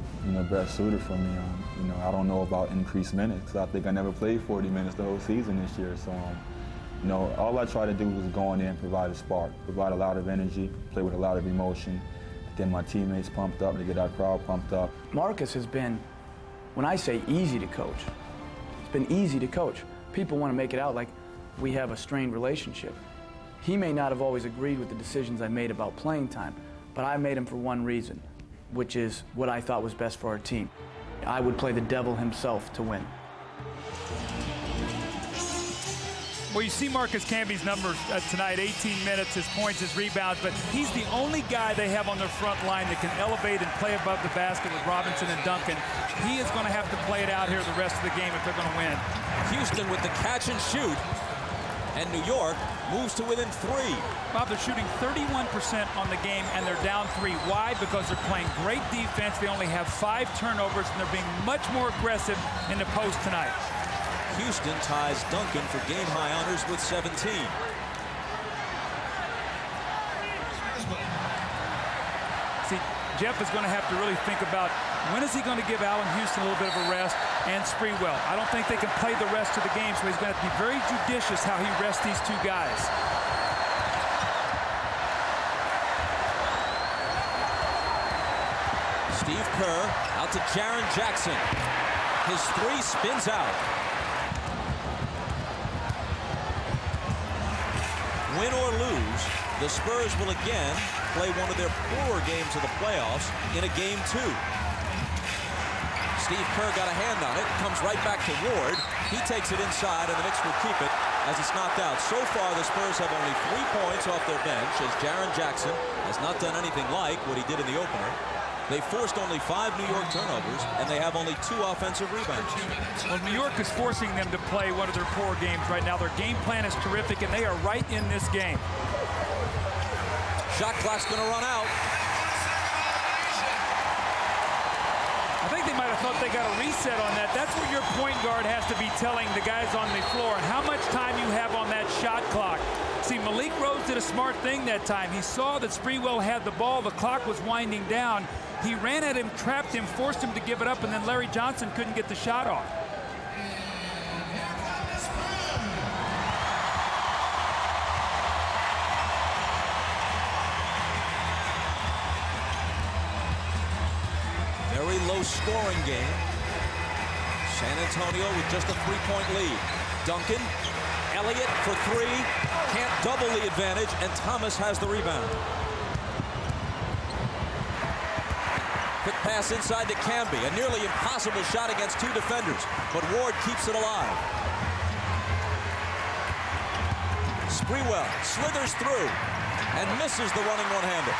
best suited for me. I don't know about increased minutes. I think I never played 40 minutes the whole season this year. So, all I try to do is go in there and provide a spark, provide a lot of energy, play with a lot of emotion, get my teammates pumped up, to get our crowd pumped up. Marcus has been, when I say easy to coach, it's been easy to coach. People want to make it out like we have a strained relationship. He may not have always agreed with the decisions I made about playing time, but I made him for one reason, which is what I thought was best for our team. I would play the devil himself to win. Well, you see Marcus Camby's numbers tonight, 18 minutes, his points, his rebounds, but he's the only guy they have on their front line that can elevate and play above the basket with Robinson and Duncan. He is going to have to play it out here the rest of the game if they're going to win. Houston with the catch and shoot, and New York moves to within 3. Bob, they're shooting 31% on the game, and they're down 3. Why? Because they're playing great defense. They only have 5 turnovers, and they're being much more aggressive in the post tonight. Houston ties Duncan for game-high honors with 17. See, Jeff is going to have to really think about when is he going to give Allen Houston a little bit of a rest and Sprewell. I don't think they can play the rest of the game, so he's going to have to be very judicious how he rests these 2 guys. Steve Kerr out to Jaren Jackson. His 3 spins out. Win or lose, the Spurs will again play one of their poorer games of the playoffs in a game 2. Steve Kerr got a hand on it, comes right back to Ward. He takes it inside, and the Knicks will keep it as it's knocked out. So far, the Spurs have only 3 points off their bench, as Jaren Jackson has not done anything like what he did in the opener. They forced only 5 New York turnovers, and they have only 2 offensive rebounds. Well, New York is forcing them to play one of their poor games right now. Their game plan is terrific, and they are right in this game. Shot clock's going to run out. I think they might have thought they got a reset on that. That's what your point guard has to be telling the guys on the floor, how much time you have on that shot clock. See, Malik Rose did a smart thing that time. He saw that Sprewell had the ball. The clock was winding down. He ran at him, trapped him, forced him to give it up, and then Larry Johnson couldn't get the shot off. Very low-scoring game. San Antonio with just a 3-point lead. Duncan, Elliott for 3. Can't double the advantage, and Thomas has the rebound. Quick pass inside to Camby. A nearly impossible shot against 2 defenders, but Ward keeps it alive. Sprewell slithers through and misses the running one-hander.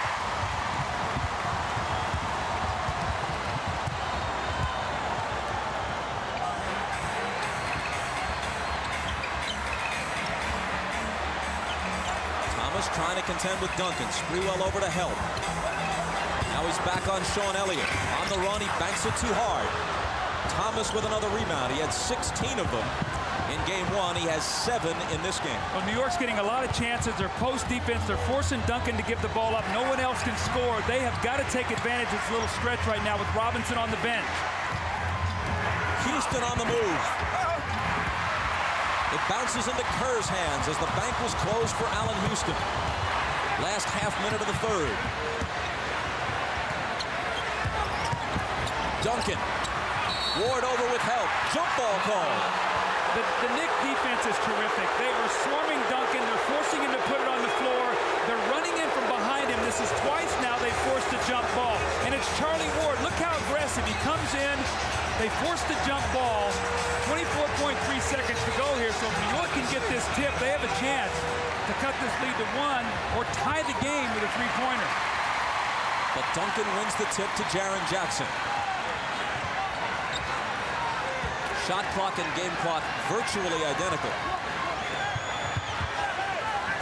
Thomas trying to contend with Duncan. Sprewell over to help. Now he's back on Sean Elliott. On the run, he banks it too hard. Thomas with another rebound. He had 16 of them in game 1. He has 7 in this game. Well, New York's getting a lot of chances. Their post defense, they're forcing Duncan to give the ball up. No one else can score. They have got to take advantage of this little stretch right now with Robinson on the bench. Houston on the move. It bounces into Kerr's hands as the bank was closed for Allen Houston. Last half minute of the 3rd. Duncan. Ward over with help. Jump ball call. The Knicks defense is terrific. They were swarming Duncan. They're forcing him to put it on the floor. They're running in from behind him. This is twice now they forced a jump ball. And it's Charlie Ward. Look how aggressive. He comes in. They forced the jump ball. 24.3 seconds to go here. So if New York can get this tip, they have a chance to cut this lead to 1 or tie the game with a 3-pointer. But Duncan wins the tip to Jaren Jackson. Shot clock and game clock virtually identical.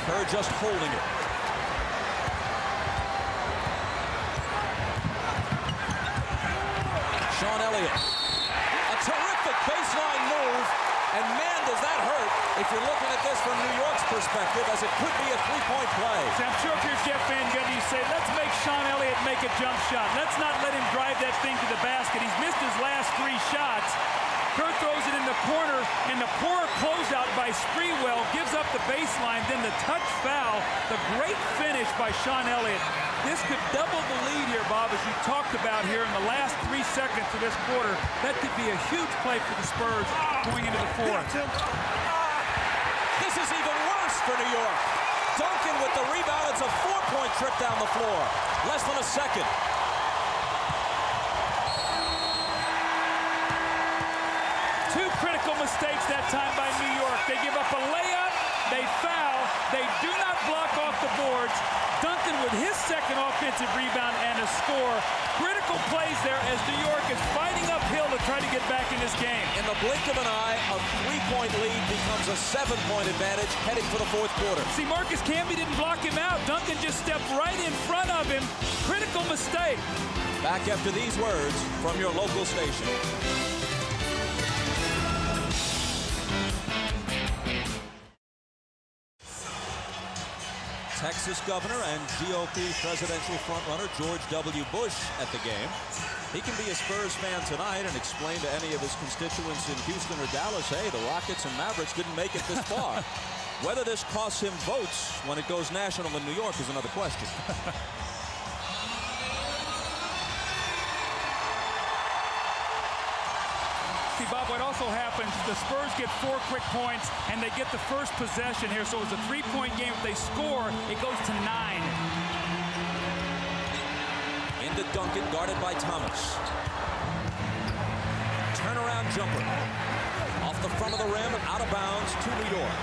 Kerr just holding it. Sean Elliott. A terrific baseline move. And man, does that hurt if you're looking at this from New York's perspective, as it could be a 3-point play. See, I'm sure if you're Jeff Van Gundy, you say, let's make Sean Elliott make a jump shot. Let's not let him drive that thing to the basket. He's missed his last 3 shots. Kerr throws it in the corner, and the poor closeout by Sprewell gives up the baseline. Then the touch foul, the great finish by Sean Elliott. This could double the lead here, Bob, as you talked about here in the last 3 seconds of this quarter. That could be a huge play for the Spurs going into the 4th. This is even worse for New York. Duncan with the rebound. It's a 4-point trip down the floor. Less than a second. Two critical mistakes that time by New York. They give up a layup They foul. They do not block off the boards. Duncan with his second offensive rebound and a score. Critical plays there as New York is fighting uphill to try to get back in this game. In the blink of an eye, a 3-point lead becomes a 7-point advantage heading for the fourth quarter. See, Marcus Camby didn't block him out. Duncan just stepped right in front of him. Critical mistake. Back after these words from your local station. Texas governor and GOP presidential frontrunner George W. Bush at the game. He can be a Spurs fan tonight and explain to any of his constituents in Houston or Dallas, hey, the Rockets and Mavericks didn't make it this far. Whether this costs him votes when it goes national in New York is another question. See, Bob, what also happens, the Spurs get 4 quick points, and they get the first possession here. So it's a 3-point game. If they score, it goes to 9. Into Duncan, guarded by Thomas. Turnaround jumper. Off the front of the rim, out of bounds to New York.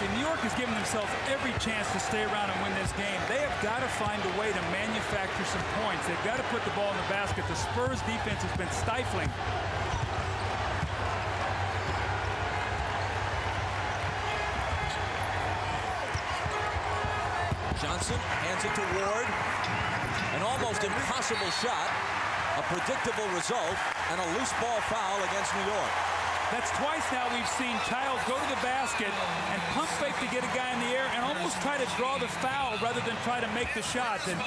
See, New York has given themselves every chance to stay around and win this game. They have got to find a way to manufacture some points. They've got to put the ball in the basket. The Spurs defense has been stifling. Johnson hands it to Ward. An almost impossible shot. A predictable result. And a loose ball foul against New York. That's twice now we've seen Childs go to the basket and pump fake to get a guy in the air and almost try to draw the foul rather than try to make the shot. And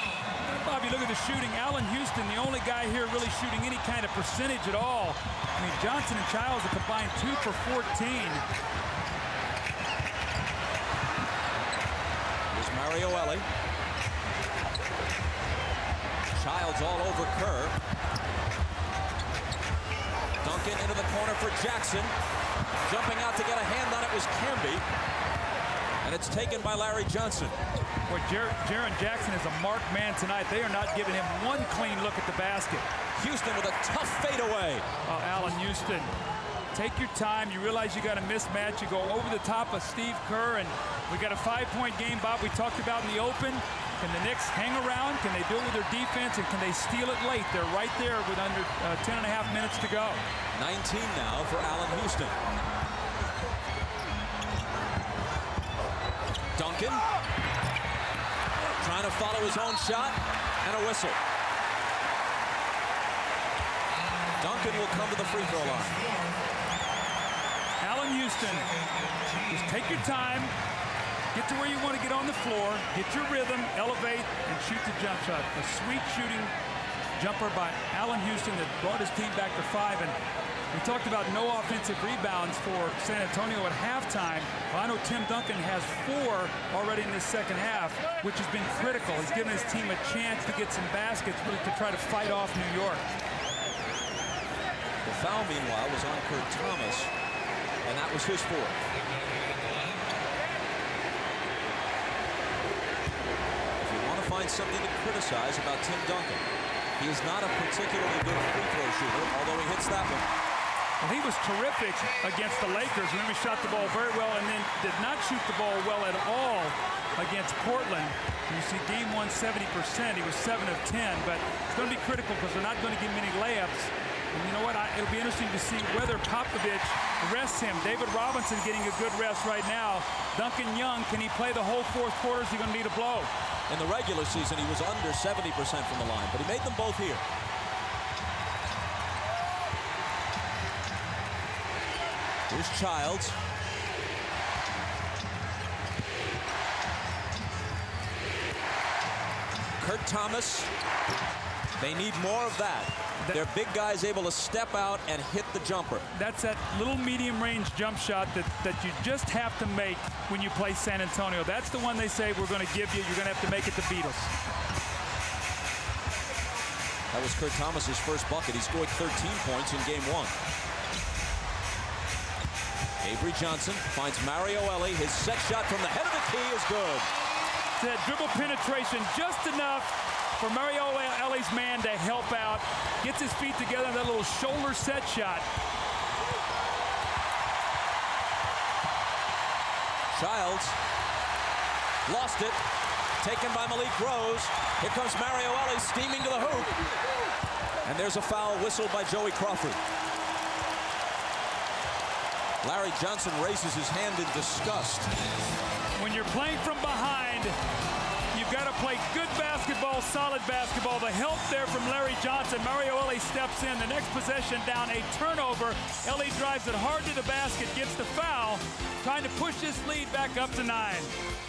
Bob, you look at the shooting. Allen Houston, the only guy here really shooting any kind of percentage at all. I mean, Johnson and Childs are combined 2 for 14. Mario Ellie. Childs all over Kerr. Duncan into the corner for Jackson. Jumping out to get a hand on it was Camby. And it's taken by Larry Johnson. Boy, Jaren Jackson is a marked man tonight. They are not giving him one clean look at the basket. Houston with a tough fadeaway. Oh, Allen Houston. Take your time. You realize you got a mismatch. You go over the top of Steve Kerr, and we got a 5-point game, Bob, we talked about in the open. Can the Knicks hang around? Can they do it with their defense? And can they steal it late? They're right there with under 10 and a half minutes to go. 19 now for Allen Houston. Duncan trying to follow his own shot, and a whistle. Duncan will come to the free throw line. Allen Houston, just take your time, get to where you want to get on the floor, get your rhythm, elevate, and shoot the jump shot. A sweet shooting jumper by Allen Houston that brought his team back to 5. And we talked about no offensive rebounds for San Antonio at halftime. Well, I know Tim Duncan has 4 already in this second half, which has been critical. He's given his team a chance to get some baskets, really to try to fight off New York. The foul, meanwhile, was on Kurt Thomas, and that was his 4th. If you want to find something to criticize about Tim Duncan, he is not a particularly good free throw shooter, although he hits that one. Well, he was terrific against the Lakers. Remember, he shot the ball very well and then did not shoot the ball well at all against Portland. You see game 1, 70%. He was 7 of 10, but it's going to be critical because they're not going to give many layups. And you know what? It'll be interesting to see whether Popovich rests him. David Robinson getting a good rest right now. Duncan Young, can he play the whole 4th quarter? Is he going to need a blow? In the regular season, he was under 70% from the line, but he made them both here. Here's Childs. Kurt Thomas. They need more of that. Their big guys able to step out and hit the jumper. That's that little medium-range jump shot that you just have to make when you play San Antonio. That's the one they say we're going to give you. You're going to have to make it to beat us. That was Kurt Thomas's first bucket. He scored 13 points in game 1. Avery Johnson finds Mario Ellie. His set shot from the head of the key is good. That dribble penetration just enough for Mario Ellie's man to help out. Gets his feet together on that little shoulder set shot. Childs lost it. Taken by Malik Rose. Here comes Mario Ellie steaming to the hoop. And there's a foul whistled by Joey Crawford. Larry Johnson raises his hand in disgust. When you're playing from behind, you've got to play good basketball, solid basketball. The help there from Larry Johnson. Mario Ellie steps in. The next possession down, a turnover. Ellie drives it hard to the basket, gets the foul, trying to push this lead back up to 9.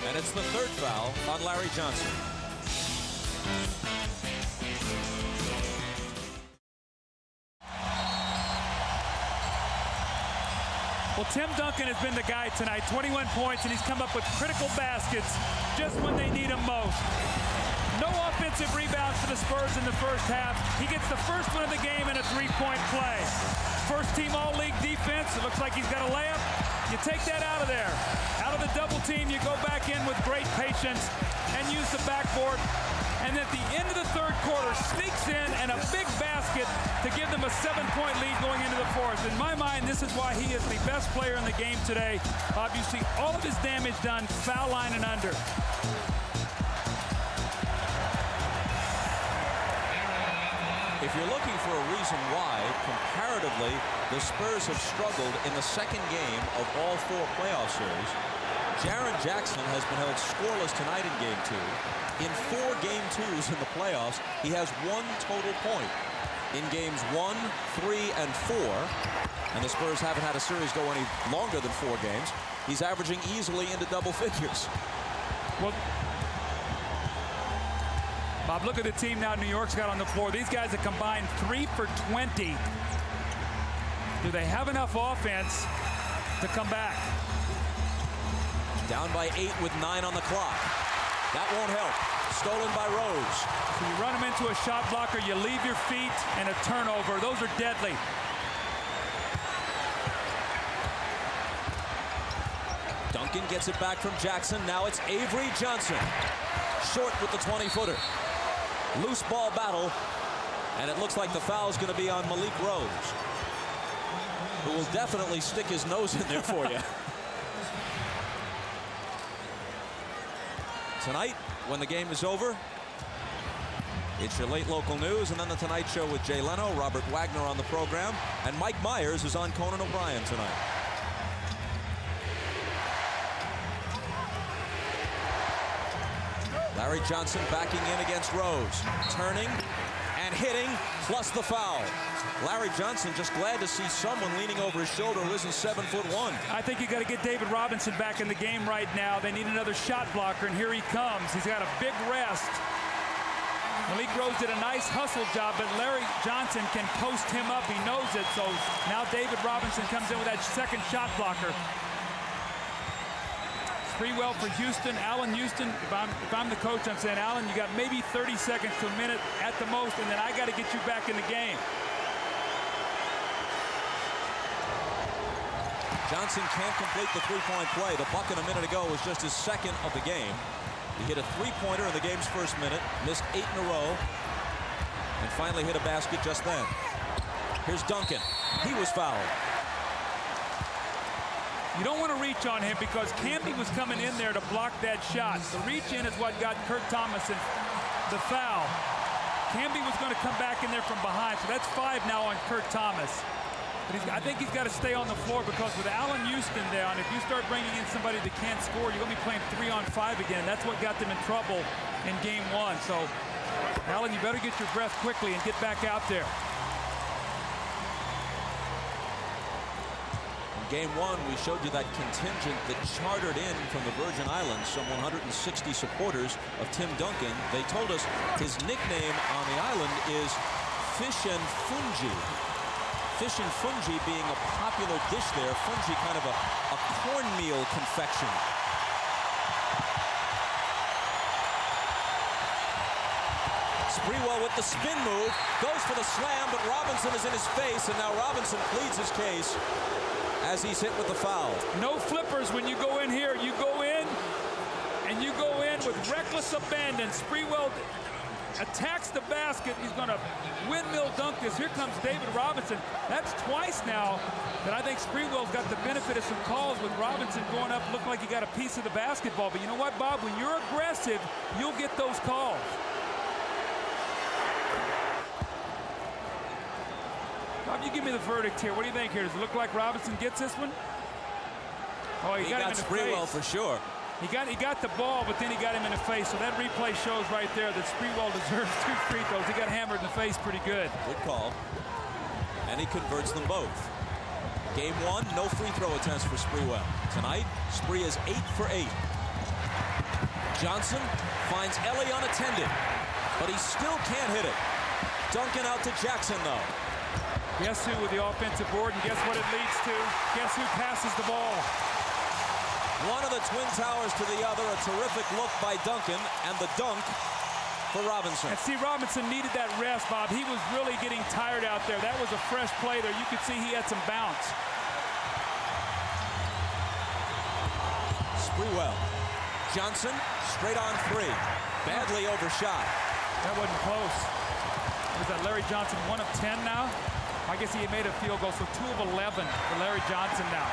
And it's the third foul on Larry Johnson. Well, Tim Duncan has been the guy tonight. 21 points, and he's come up with critical baskets just when they need him most. No offensive rebounds for the Spurs in the first half. He gets the first one of the game in a three-point play. First team all-league defense. It looks like he's got a layup. You take that out of there. Out of the double team, you go back in with great patience and use the backboard. And at the end of the third quarter, sneaks in and a big basket to give them a 7-point lead going into the fourth. In my mind, this is why he is the best player in the game today. Bob, you see all of his damage done foul line and under. If you're looking for a reason why, comparatively, the Spurs have struggled in the second game of all 4 playoff series, Jaren Jackson has been held scoreless tonight in Game 2. In 4 Game 2s in the playoffs, he has 1 total point. In Games 1, 3, and 4, and the Spurs haven't had a series go any longer than 4 games, he's averaging easily into double figures. Well, Bob, look at the team now New York's got on the floor. These guys have combined 3 for 20. Do they have enough offense to come back? Down by 8 with 9 on the clock. That won't help. Stolen by Rose. So you run them into a shot blocker, you leave your feet, and a turnover. Those are deadly. Duncan gets it back from Jackson. Now it's Avery Johnson. Short with the 20-footer. Loose ball battle. And it looks like the foul is going to be on Malik Rose, who will definitely stick his nose in there for you. Tonight, when the game is over, it's your late local news, and then the Tonight Show with Jay Leno, Robert Wagner on the program, and Mike Myers is on Conan O'Brien tonight. Larry Johnson backing in against Rose, turning and hitting, plus the foul. Larry Johnson just glad to see someone leaning over his shoulder who isn't 7'1". I think you got to get David Robinson back in the game right now. They need another shot blocker, and here he comes. He's got a big rest. Malik Rose did a nice hustle job, but Larry Johnson can post him up. He knows it, so now David Robinson comes in with that second shot blocker. Sprewell for Houston. Allen Houston, if I'm the coach, I'm saying, Allen, you got maybe 30 seconds to a minute at the most, and then I got to get you back in the game. Johnson can't complete the three-point play. The bucket a minute ago was just his second of the game. He hit a three-pointer in the game's first minute, missed 8 in a row, and finally hit a basket just then. Here's Duncan. He was fouled. You don't want to reach on him because Camby was coming in there to block that shot. The reach in is what got Kurt Thomas in the foul. Camby was going to come back in there from behind, so that's 5 now on Kurt Thomas. But I think he's got to stay on the floor because with Allen Houston down, if you start bringing in somebody that can't score, you're going to be playing 3-on-5 again. That's what got them in trouble in Game 1. So, Allen, you better get your breath quickly and get back out there. Game 1, we showed you that contingent that chartered in from the Virgin Islands, some 160 supporters of Tim Duncan. They told us his nickname on the island is Fish and Fungi. Fish and fungi being a popular dish there. Fungi, kind of a cornmeal confection. Sprewell with the spin move, goes for the slam, but Robinson is in his face, and now Robinson pleads his case as he's hit with the foul. No flippers when you go in here. You go in, and you go in with reckless abandon. Sprewell attacks the basket. He's going to windmill dunk this. Here comes David Robinson. That's twice now that I think Sprewell's got the benefit of some calls with Robinson going up, looked like he got a piece of the basketball. But you know what, Bob? When you're aggressive, you'll get those calls. Bob, you give me the verdict here. What do you think here? Does it look like Robinson gets this one? Oh, he got him in the Sprewell face. for sure. He got the ball, but then he got him in the face. So that replay shows right there that Sprewell deserves 2 free throws. He got hammered in the face pretty good. Good call. And he converts them both. Game 1, no free throw attempts for Sprewell. Tonight, Spree is 8 for 8. Johnson finds Ellie unattended, but he still can't hit it. Duncan out to Jackson, though. Guess who with the offensive board, and guess what it leads to? Guess who passes the ball? One of the Twin Towers to the other. A terrific look by Duncan, and the dunk for Robinson. And see, Robinson needed that rest, Bob. He was really getting tired out there. That was a fresh play there. You could see he had some bounce. Sprewell. Johnson, straight on 3. Badly overshot. That wasn't close. Was that Larry Johnson 1 of 10 now? I guess he made a field goal, so 2 of 11 for Larry Johnson now.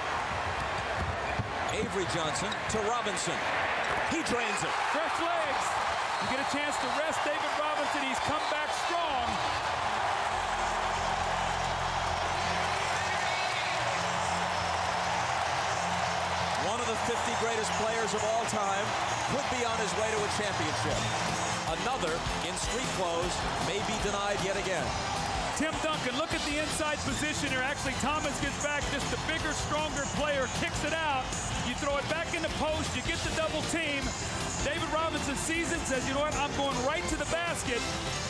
Avery Johnson to Robinson. He drains it. Fresh legs. You get a chance to rest David Robinson. He's come back strong. One of the 50 greatest players of all time could be on his way to a championship. Another in street clothes may be denied yet again. Tim Duncan, look at the inside position here. Actually, Thomas gets back, just a bigger, stronger player, kicks it out. You throw it back in the post, you get the double team. David Robinson sees it, says, you know what, I'm going right to the basket.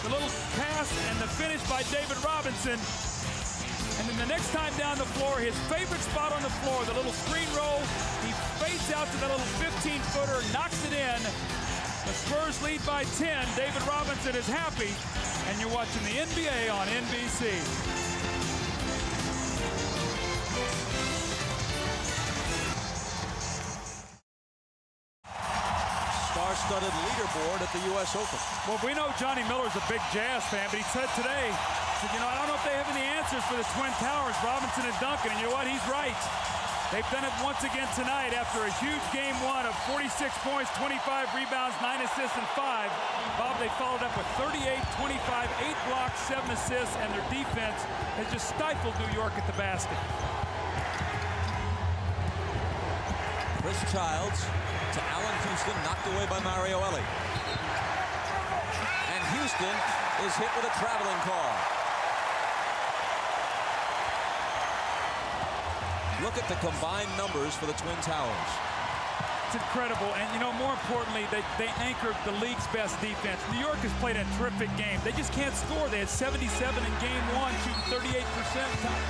The little pass and the finish by David Robinson. And then the next time down the floor, his favorite spot on the floor, the little screen roll, he fades out to the little 15-footer, knocks it in. The Spurs lead by 10. David Robinson is happy. And you're watching the NBA on NBC. Star-studded leaderboard at the U.S. Open. Well, we know Johnny Miller's a big Jazz fan, but he said today, you know, I don't know if they have any answers for the Twin Towers, Robinson and Duncan. And you know what? He's right. They've done it once again tonight after a huge game 1 of 46 points, 25 rebounds, 9 assists, and 5. Bob, they followed up with 38, 25, 8 blocks, 7 assists, and their defense has just stifled New York at the basket. Chris Childs to Allen Houston, knocked away by Mario Ellie. And Houston is hit with a traveling call. Look at the combined numbers for the Twin Towers. It's incredible, and you know, more importantly, they anchored the league's best defense. New York has played a terrific game. They just can't score. They had 77 in game 1, shooting 38%.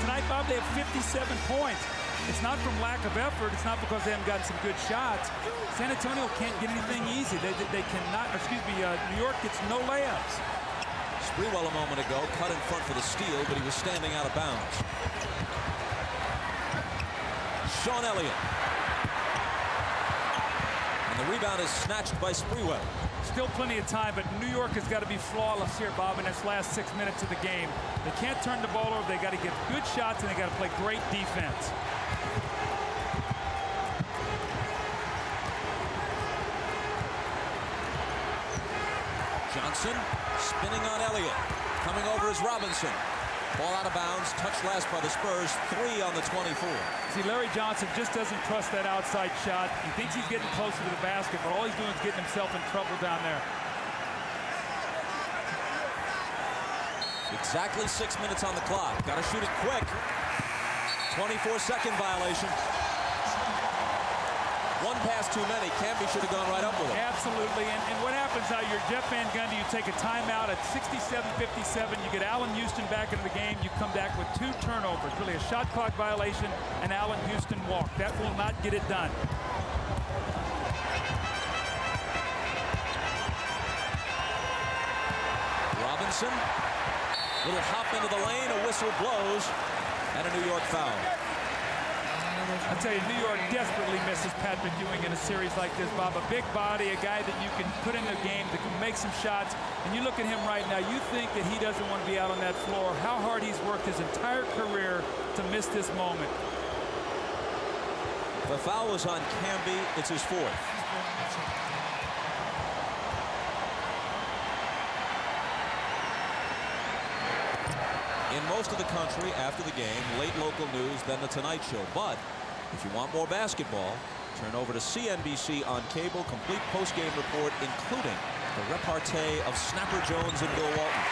Tonight, Bob, they have 57 points. It's not from lack of effort. It's not because they haven't gotten some good shots. San Antonio can't get anything easy. They cannot, New York gets no layups. Sprewell a moment ago cut in front for the steal, but he was standing out of bounds. Sean Elliott. And the rebound is snatched by Sprewell. Still plenty of time, but New York has got to be flawless here, Bob, in its last 6 minutes of the game. They can't turn the ball over. They got to get good shots, and they got to play great defense. Johnson spinning on Elliott. Coming over is Robinson. Ball out of bounds, touched last by the Spurs, 3 on the 24. See, Larry Johnson just doesn't trust that outside shot. He thinks he's getting closer to the basket, but all he's doing is getting himself in trouble down there. Exactly 6 minutes on the clock. Got to shoot it quick. 24-second violation. One pass too many. Camby should have gone right up with it. Absolutely. And what happens now, you're Jeff Van Gundy, you take a timeout at 67-57. You get Allen Houston back into the game. You come back with 2 turnovers. Really a shot clock violation and Allen Houston walk. That will not get it done. Robinson. Little hop into the lane. A whistle blows. And a New York foul. I tell you, New York desperately misses Patrick Ewing in a series like this, Bob. A big body, a guy that you can put in the game, that can make some shots. And you look at him right now, you think that he doesn't want to be out on that floor. How hard he's worked his entire career to miss this moment. The foul was on Camby. It's his fourth. In most of the country, after the game, late local news, then the Tonight Show. But if you want more basketball, turn over to CNBC on cable. Complete post-game report, including the repartee of Snapper Jones and Bill Walton.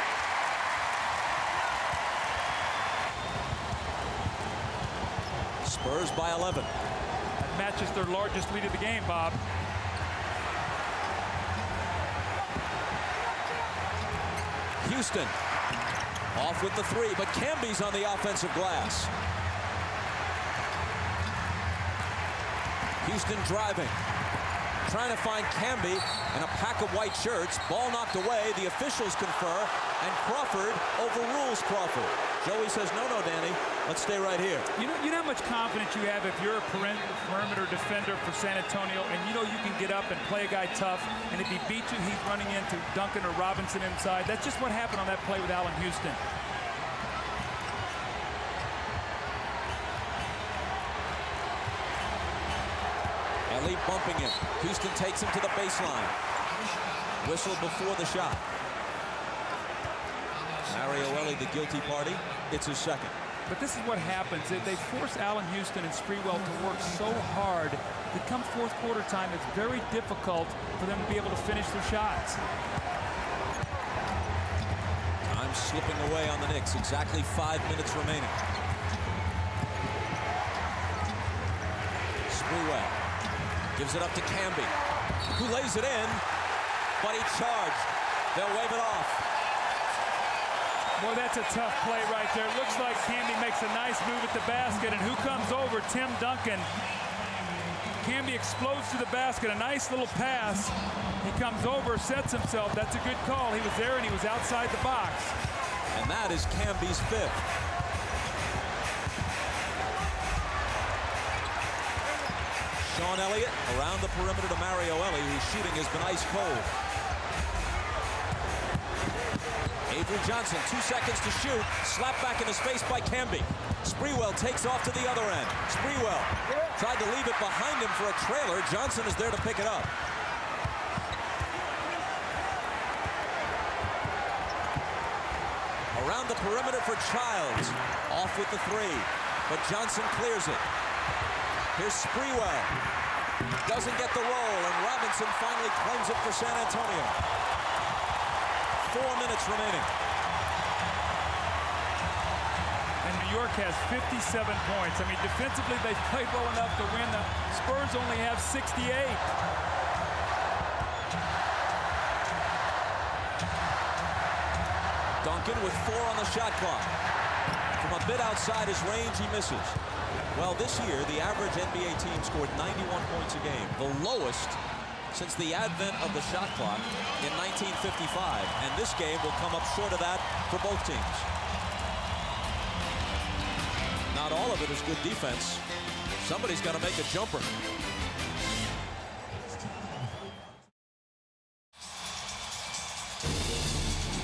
Spurs by 11. That matches their largest lead of the game, Bob. Houston off with the three, but Camby's on the offensive glass. Houston driving, trying to find Camby and a pack of white shirts. Ball knocked away. The officials confer, and Crawford overrules Crawford. Joey says, no, Danny, let's stay right here. You know how much confidence you have if you're a perimeter defender for San Antonio, and you know you can get up and play a guy tough, and if he beats you, he's running into Duncan or Robinson inside. That's just what happened on that play with Allen Houston. Ellie bumping him. Houston takes him to the baseline. Whistle before the shot. Mario Ellie, the guilty party. It's his second. But this is what happens. They force Allen Houston and Sprewell to work so hard that come fourth quarter time, it's very difficult for them to be able to finish their shots. Time slipping away on the Knicks. Exactly 5 minutes remaining. Sprewell gives it up to Camby, who lays it in, but he charged. They'll wave it off. Boy, that's a tough play right there. It looks like Camby makes a nice move at the basket, and who comes over? Tim Duncan. Camby explodes to the basket, a nice little pass. He comes over, sets himself. That's a good call. He was there, and he was outside the box. And that is Camby's fifth. Sean Elliott around the perimeter to Mario Ellie, whose shooting has been ice cold. Avery Johnson, 2 seconds to shoot. Slapped back in his face by Camby. Sprewell takes off to the other end. Sprewell tried to leave it behind him for a trailer. Johnson is there to pick it up. Around the perimeter for Childs. Off with the three, but Johnson clears it. Here's Sprewell. Doesn't get the roll, and Robinson finally claims it for San Antonio. 4 minutes remaining. And New York has 57 points. I mean, defensively, they've played well enough to win. The Spurs only have 68. Duncan with 4 on the shot clock. From a bit outside his range, he misses. Well, this year, the average NBA team scored 91 points a game, the lowest since the advent of the shot clock in 1955. And this game will come up short of that for both teams. Not all of it is good defense. Somebody's got to make a jumper.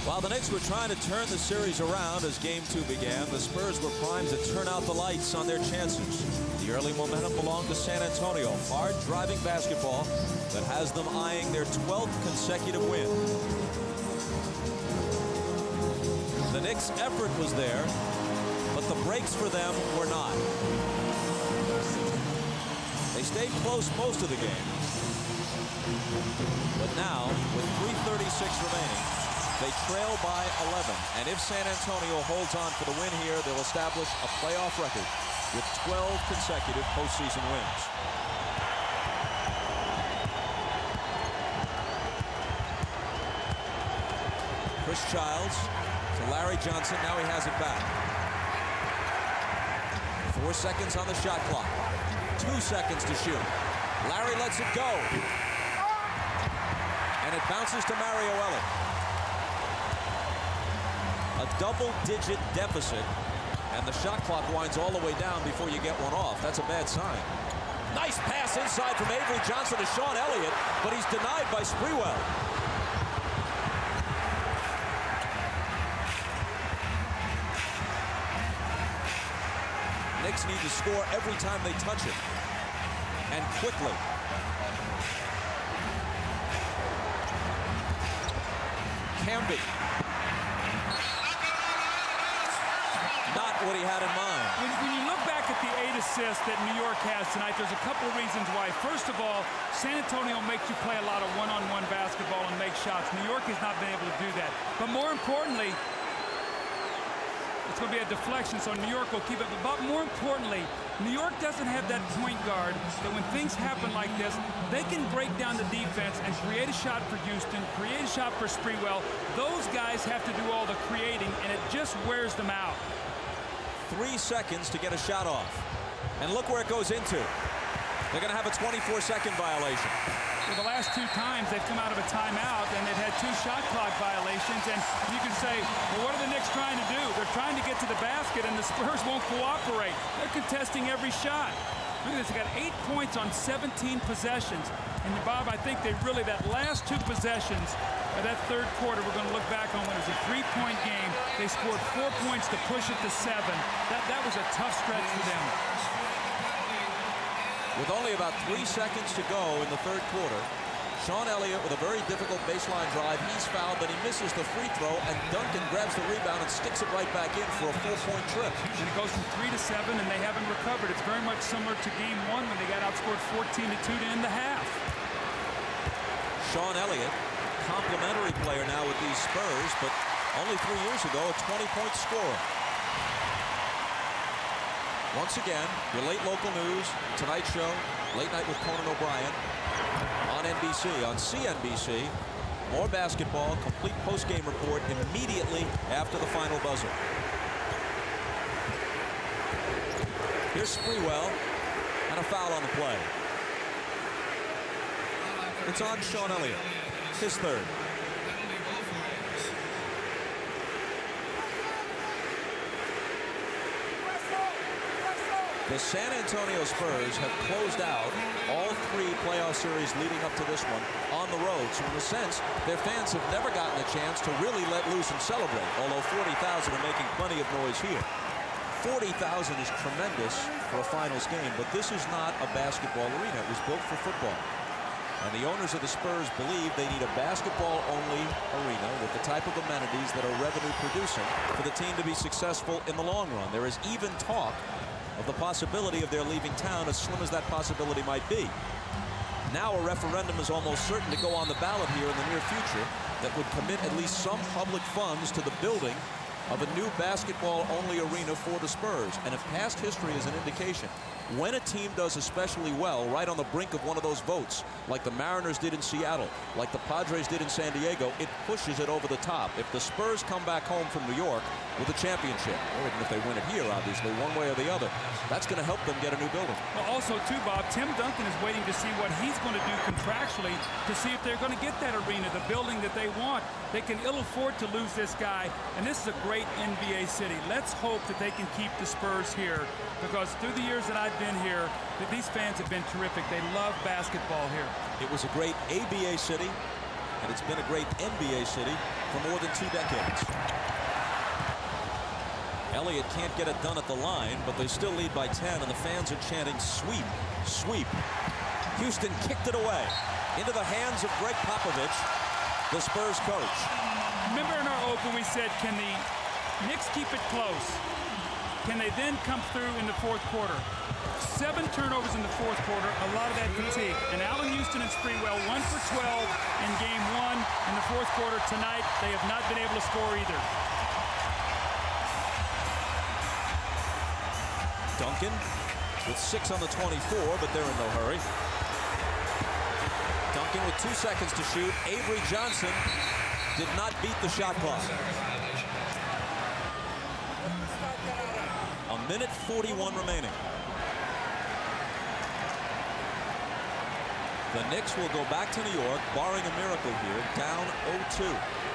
While the Knicks were trying to turn the series around as Game 2 began, the Spurs were primed to turn out the lights on their chances. The early momentum belonged to San Antonio. Hard-driving basketball that has them eyeing their 12th consecutive win. The Knicks' effort was there, but the breaks for them were not. They stayed close most of the game. But now, with 3:36 remaining, they trail by 11, and if San Antonio holds on for the win here, they'll establish a playoff record with 12 consecutive postseason wins. Chris Childs to Larry Johnson. Now he has it back. 4 seconds on the shot clock. 2 seconds to shoot. Larry lets it go. And it bounces to Mario Ellie. A double-digit deficit And the shot clock winds all the way down before you get one off. That's a bad sign. Nice pass inside from Avery Johnson to Sean Elliott, but he's denied by Sprewell. Knicks need to score every time they touch it, and quickly. Camby. Not what he had in mind. When you look back at the 8 assists that New York has tonight, there's a couple of reasons why. First of all, San Antonio makes you play a lot of one-on-one basketball and make shots. New York has not been able to do that. But more importantly, it's going to be a deflection, so New York will keep it. But more importantly, New York doesn't have that point guard that when things happen like this, they can break down the defense and create a shot for Houston, create a shot for Sprewell. Those guys have to do all the creating, and it just wears them out. 3 seconds to get a shot off. And look where it goes into. They're going to have a 24-second violation. Well, the last 2 times they've come out of a timeout and they've had 2 shot clock violations, and you can say, well, what are the Knicks trying to do? They're trying to get to the basket, and the Spurs won't cooperate. They're contesting every shot. Look at this, they got 8 points on 17 possessions. And Bob, I think they really, that last 2 possessions of that third quarter, we're going to look back on when it was a 3-point game. They scored 4 points to push it to 7. That was a tough stretch for them. With only about 3 seconds to go in the third quarter, Sean Elliott with a very difficult baseline drive. He's fouled, then he misses the free throw, and Duncan grabs the rebound and sticks it right back in for a 4-point trip. And it goes from 3 to 7, and they haven't recovered. It's very much similar to game 1 when they got outscored 14-2 to end the half. Sean Elliott, complimentary player now with these Spurs, but only 3 years ago, a 20-point scorer. Once again, your late local news, Tonight Show, Late Night with Conan O'Brien, on NBC, on CNBC. More basketball, complete post-game report immediately after the final buzzer. Here's Sprewell, and a foul on the play. It's on Sean Elliott, his third. The San Antonio Spurs have closed out all 3 playoff series leading up to this one on the road. So in a sense, their fans have never gotten a chance to really let loose and celebrate, although 40,000 are making plenty of noise here. 40,000 is tremendous for a finals game, but this is not a basketball arena. It was built for football. And the owners of the Spurs believe they need a basketball-only arena with the type of amenities that are revenue-producing for the team to be successful in the long run. There is even talk of the possibility of their leaving town, as slim as that possibility might be. Now a referendum is almost certain to go on the ballot here in the near future that would commit at least some public funds to the building of a new basketball-only arena for the Spurs. And if past history is an indication, when a team does especially well right on the brink of one of those votes, like the Mariners did in Seattle, like the Padres did in San Diego, it pushes it over the top. If the Spurs come back home from New York with a championship, or even if they win it here, obviously, one way or the other, that's going to help them get a new building. Well, also, too, Bob, Tim Duncan is waiting to see what he's going to do contractually to see if they're going to get that arena, the building that they want. They can ill afford to lose this guy, and this is a great NBA city. Let's hope that they can keep the Spurs here, because through the years that I've been here, these fans have been terrific. They love basketball here. It was a great ABA city, and it's been a great NBA city for more than 2 decades. Elliott can't get it done at the line, but they still lead by 10, and the fans are chanting, sweep, sweep. Houston kicked it away into the hands of Greg Popovich, the Spurs coach. Remember in our open we said, can the Knicks keep it close? Can they then come through in the fourth quarter? 7 turnovers in the fourth quarter, a lot of that fatigue. And Allen Houston and Sprewell 1 for 12 in game 1. In the fourth quarter tonight, they have not been able to score either. Duncan with 6 on the 24, but they're in no hurry. Duncan with 2 seconds to shoot. Avery Johnson did not beat the shot clock. A minute 41 remaining. The Knicks will go back to New York, barring a miracle here, down 0-2.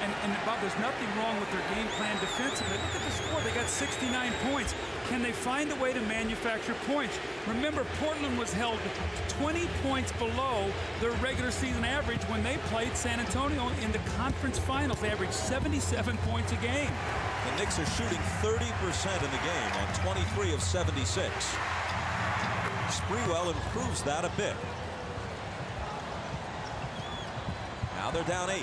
And Bob, there's nothing wrong with their game plan defensively. Look at the score. They got 69 points. Can they find a way to manufacture points? Remember, Portland was held 20 points below their regular season average when they played San Antonio in the conference finals. They averaged 77 points a game. The Knicks are shooting 30% in the game on 23 of 76. Sprewell improves that a bit. Now they're down 8.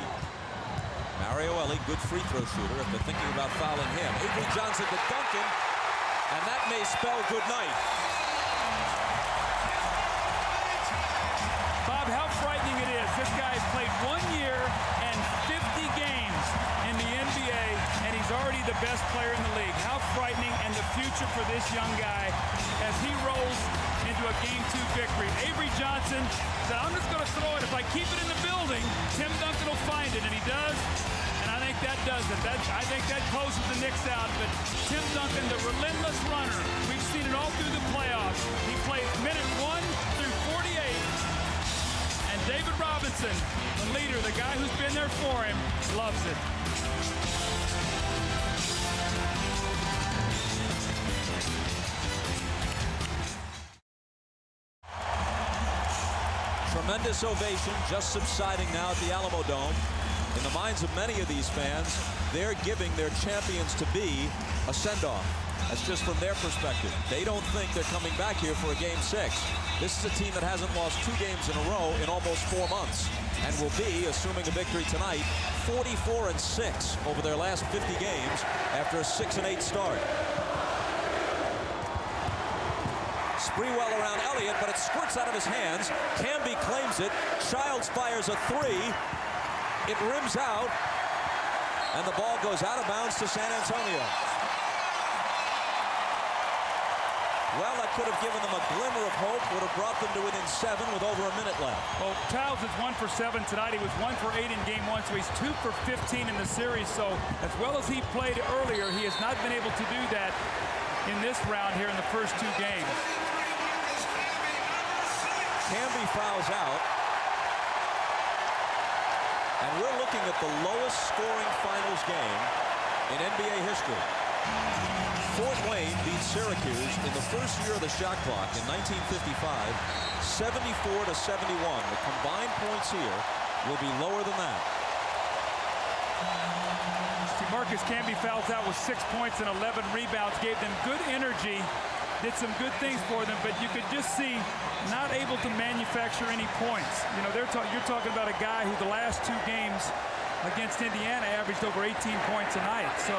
Mario Elie, good free throw shooter if they're thinking about fouling him. Avery Johnson to Duncan, and that may spell good night. Bob, how frightening it is. This guy played 1 year and 50 games in the NBA, and he's already the best player in the league. How frightening, and the future for this young guy as he rolls into a Game 2 victory. Avery Johnson said, I'm just going to throw it. If I keep it in the building, Tim Duncan will find it, and he does. And I think that does it. I think that closes the Knicks out. But Tim Duncan, the relentless runner, we've seen it all through the playoffs. He plays minute 1 through 48. And David Robinson, the leader, the guy who's been there for him, loves it. Tremendous ovation just subsiding now at the Alamo Dome. In the minds of many of these fans, they're giving their champions to be a send-off. That's just from their perspective. They don't think they're coming back here for a Game 6. This is a team that hasn't lost 2 games in a row in almost 4 months, and will be, assuming a victory tonight, 44-6 over their last 50 games after a 6-8 start. Sprewell around Elliott, but it squirts out of his hands. Camby claims it. Childs fires a 3. It rims out, and the ball goes out of bounds to San Antonio. Well, that could have given them a glimmer of hope, would have brought them to within 7 with over a minute left. Well, Childs is 1 for 7 tonight. He was 1 for 8 in Game 1, so he's 2 for 15 in the series. So as well as he played earlier, he has not been able to do that in this round here in the first 2 games. Camby fouls out. And we're looking at the lowest scoring finals game in NBA history. Fort Wayne beat Syracuse in the first year of the shot clock in 1955, 74-71. The combined points here will be lower than that. See, Marcus Camby fouls out with 6 points and 11 rebounds, gave them good energy, did some good things for them, but you could just see not able to manufacture any points. You know, you're talking about a guy who the last 2 games against Indiana averaged over 18 points a night. So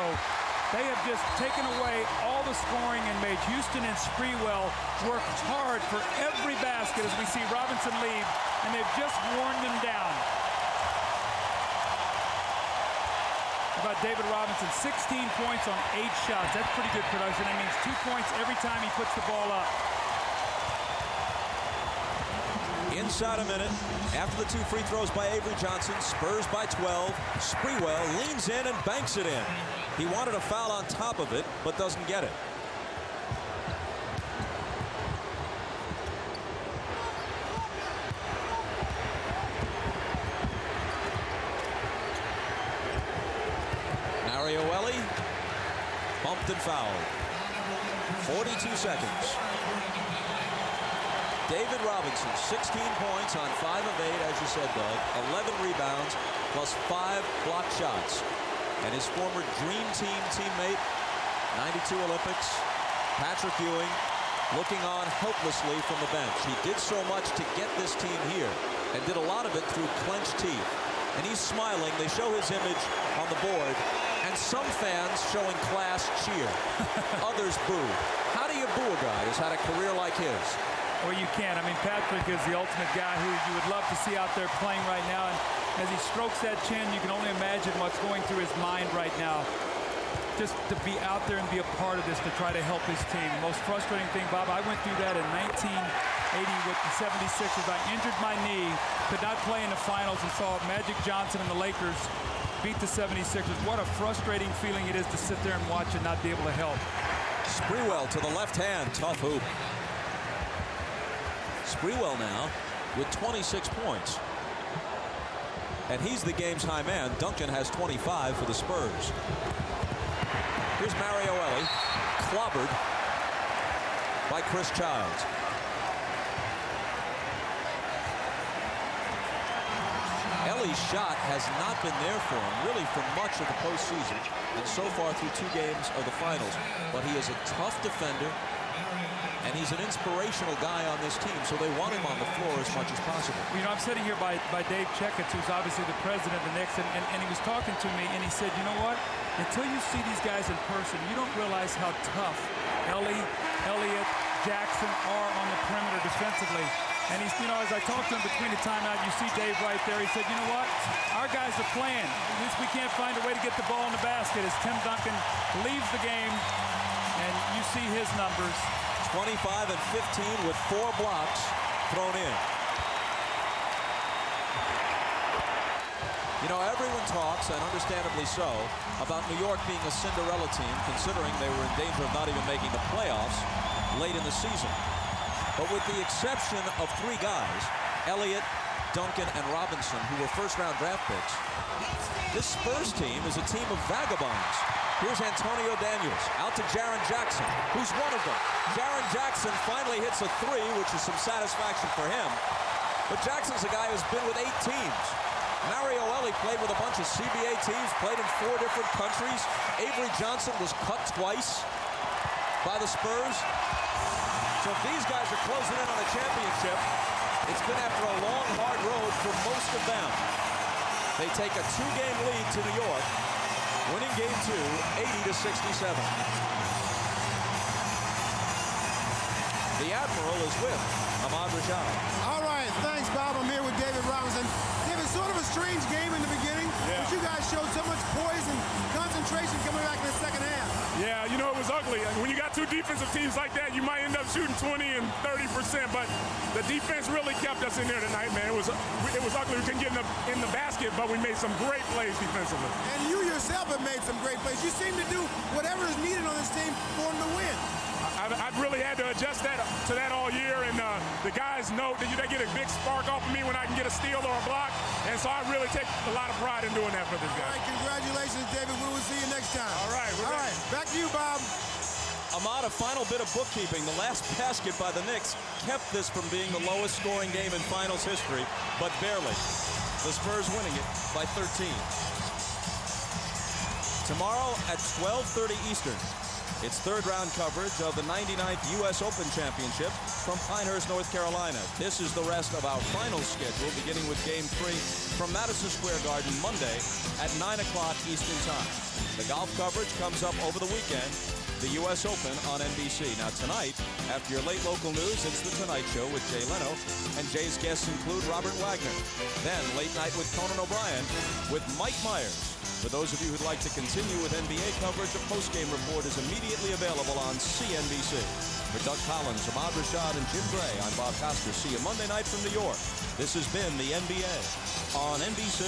they have just taken away all the scoring and made Houston and Sprewell work hard for every basket as we see Robinson lead, and they've just worn them down. How about David Robinson, 16 points on 8 shots. That's pretty good production. That means 2 points every time he puts the ball up. Inside a minute, after the 2 free throws by Avery Johnson, Spurs by 12. Sprewell leans in and banks it in. He wanted a foul on top of it, but doesn't get it. Mario Elie, bumped and fouled. 42 seconds. David Robinson, 16 points on 5 of 8, as you said, Doug. 11 rebounds, plus 5 blocked shots. And his former Dream Team teammate, 92 Olympics, Patrick Ewing, looking on helplessly from the bench. He did so much to get this team here, and did a lot of it through clenched teeth. And he's smiling. They show his image on the board, and some fans showing class cheer. Others boo. How do you boo a guy who's had a career like his? Well, you can't. I mean, Patrick is the ultimate guy who you would love to see out there playing right now. And as he strokes that chin, you can only imagine what's going through his mind right now. Just to be out there and be a part of this to try to help his team. The most frustrating thing, Bob, I went through that in 1980 with the 76ers. I injured my knee, could not play in the finals, and saw Magic Johnson and the Lakers beat the 76ers. What a frustrating feeling it is to sit there and watch and not be able to help. Sprewell to the left hand, tough hoop. Sprewell now with 26 points. And he's the game's high man. Duncan has 25 for the Spurs. Here's Mario Ellie, clobbered by Chris Childs. Ellie's shot has not been there for him, really, for much of the postseason, and so far through 2 games of the finals. But he is a tough defender, and he's an inspirational guy on this team, so they want him on the floor as much as possible. You know, I'm sitting here by Dave Checketts, who's obviously the president of the Knicks, and he was talking to me, and he said, you know what? Until you see these guys in person, you don't realize how tough Ellie, Elliott, Jackson are on the perimeter defensively. And he's, you know, as I talked to him between the timeout, you see Dave right there. He said, you know what? Our guys are playing. At least we can't find a way to get the ball in the basket as Tim Duncan leaves the game, and you see his numbers. 25 and 15 with 4 blocks thrown in. You know, everyone talks, and understandably so, about New York being a Cinderella team, considering they were in danger of not even making the playoffs late in the season. But with the exception of 3 guys, Elliott, Duncan, and Robinson, who were first-round draft picks, this Spurs team is a team of vagabonds. Here's Antonio Daniels out to Jaren Jackson, who's one of them. Jaren Jackson finally hits a 3, which is some satisfaction for him. But Jackson's a guy who's been with 8 teams. Mario Ellie played with a bunch of CBA teams, played in 4 different countries. Avery Johnson was cut twice by the Spurs. So if these guys are closing in on a championship, it's been after a long, hard road for most of them. They take a 2-game lead to New York, winning game 2, 80-67. The Admiral is with Ahmad Rashad. All right, thanks, Bob. I'm here with David Robinson. David, sort of a strange game in the beginning, but you guys showed so much poise and concentration coming back in the second half. Yeah, you know, it was ugly. When you got 2 defensive teams like that, you might end up shooting 20 and 30%, but the defense really kept us in there tonight, man. It was ugly. We couldn't get in the basket, but we made some great plays defensively. And you yourself have made some great plays. You seem to do whatever is needed on this team for them to win. I've really had to adjust to that all year, and the guys know that they get a big spark off of me when I can get a steal or a block, and so I really take a lot of pride in doing that for this guy. All right, congratulations, David. We will see you next time. All right. Back to you, Bob. Ahmad, a final bit of bookkeeping. The last basket by the Knicks kept this from being the lowest scoring game in finals history, but barely. The Spurs winning it by 13. Tomorrow at 12:30 Eastern, it's 3rd-round coverage of the 99th U.S. Open Championship from Pinehurst, North Carolina. This is the rest of our final schedule, beginning with Game 3 from Madison Square Garden Monday at 9 o'clock Eastern Time. The golf coverage comes up over the weekend, the U.S. Open on NBC. Now tonight, after your late local news, it's The Tonight Show with Jay Leno, and Jay's guests include Robert Wagner. Then Late Night with Conan O'Brien with Mike Myers. For those of you who'd like to continue with NBA coverage, a post-game report is immediately available on CNBC. For Doug Collins, Ahmad Rashad, and Jim Gray, I'm Bob Costas. See you Monday night from New York. This has been the NBA on NBC.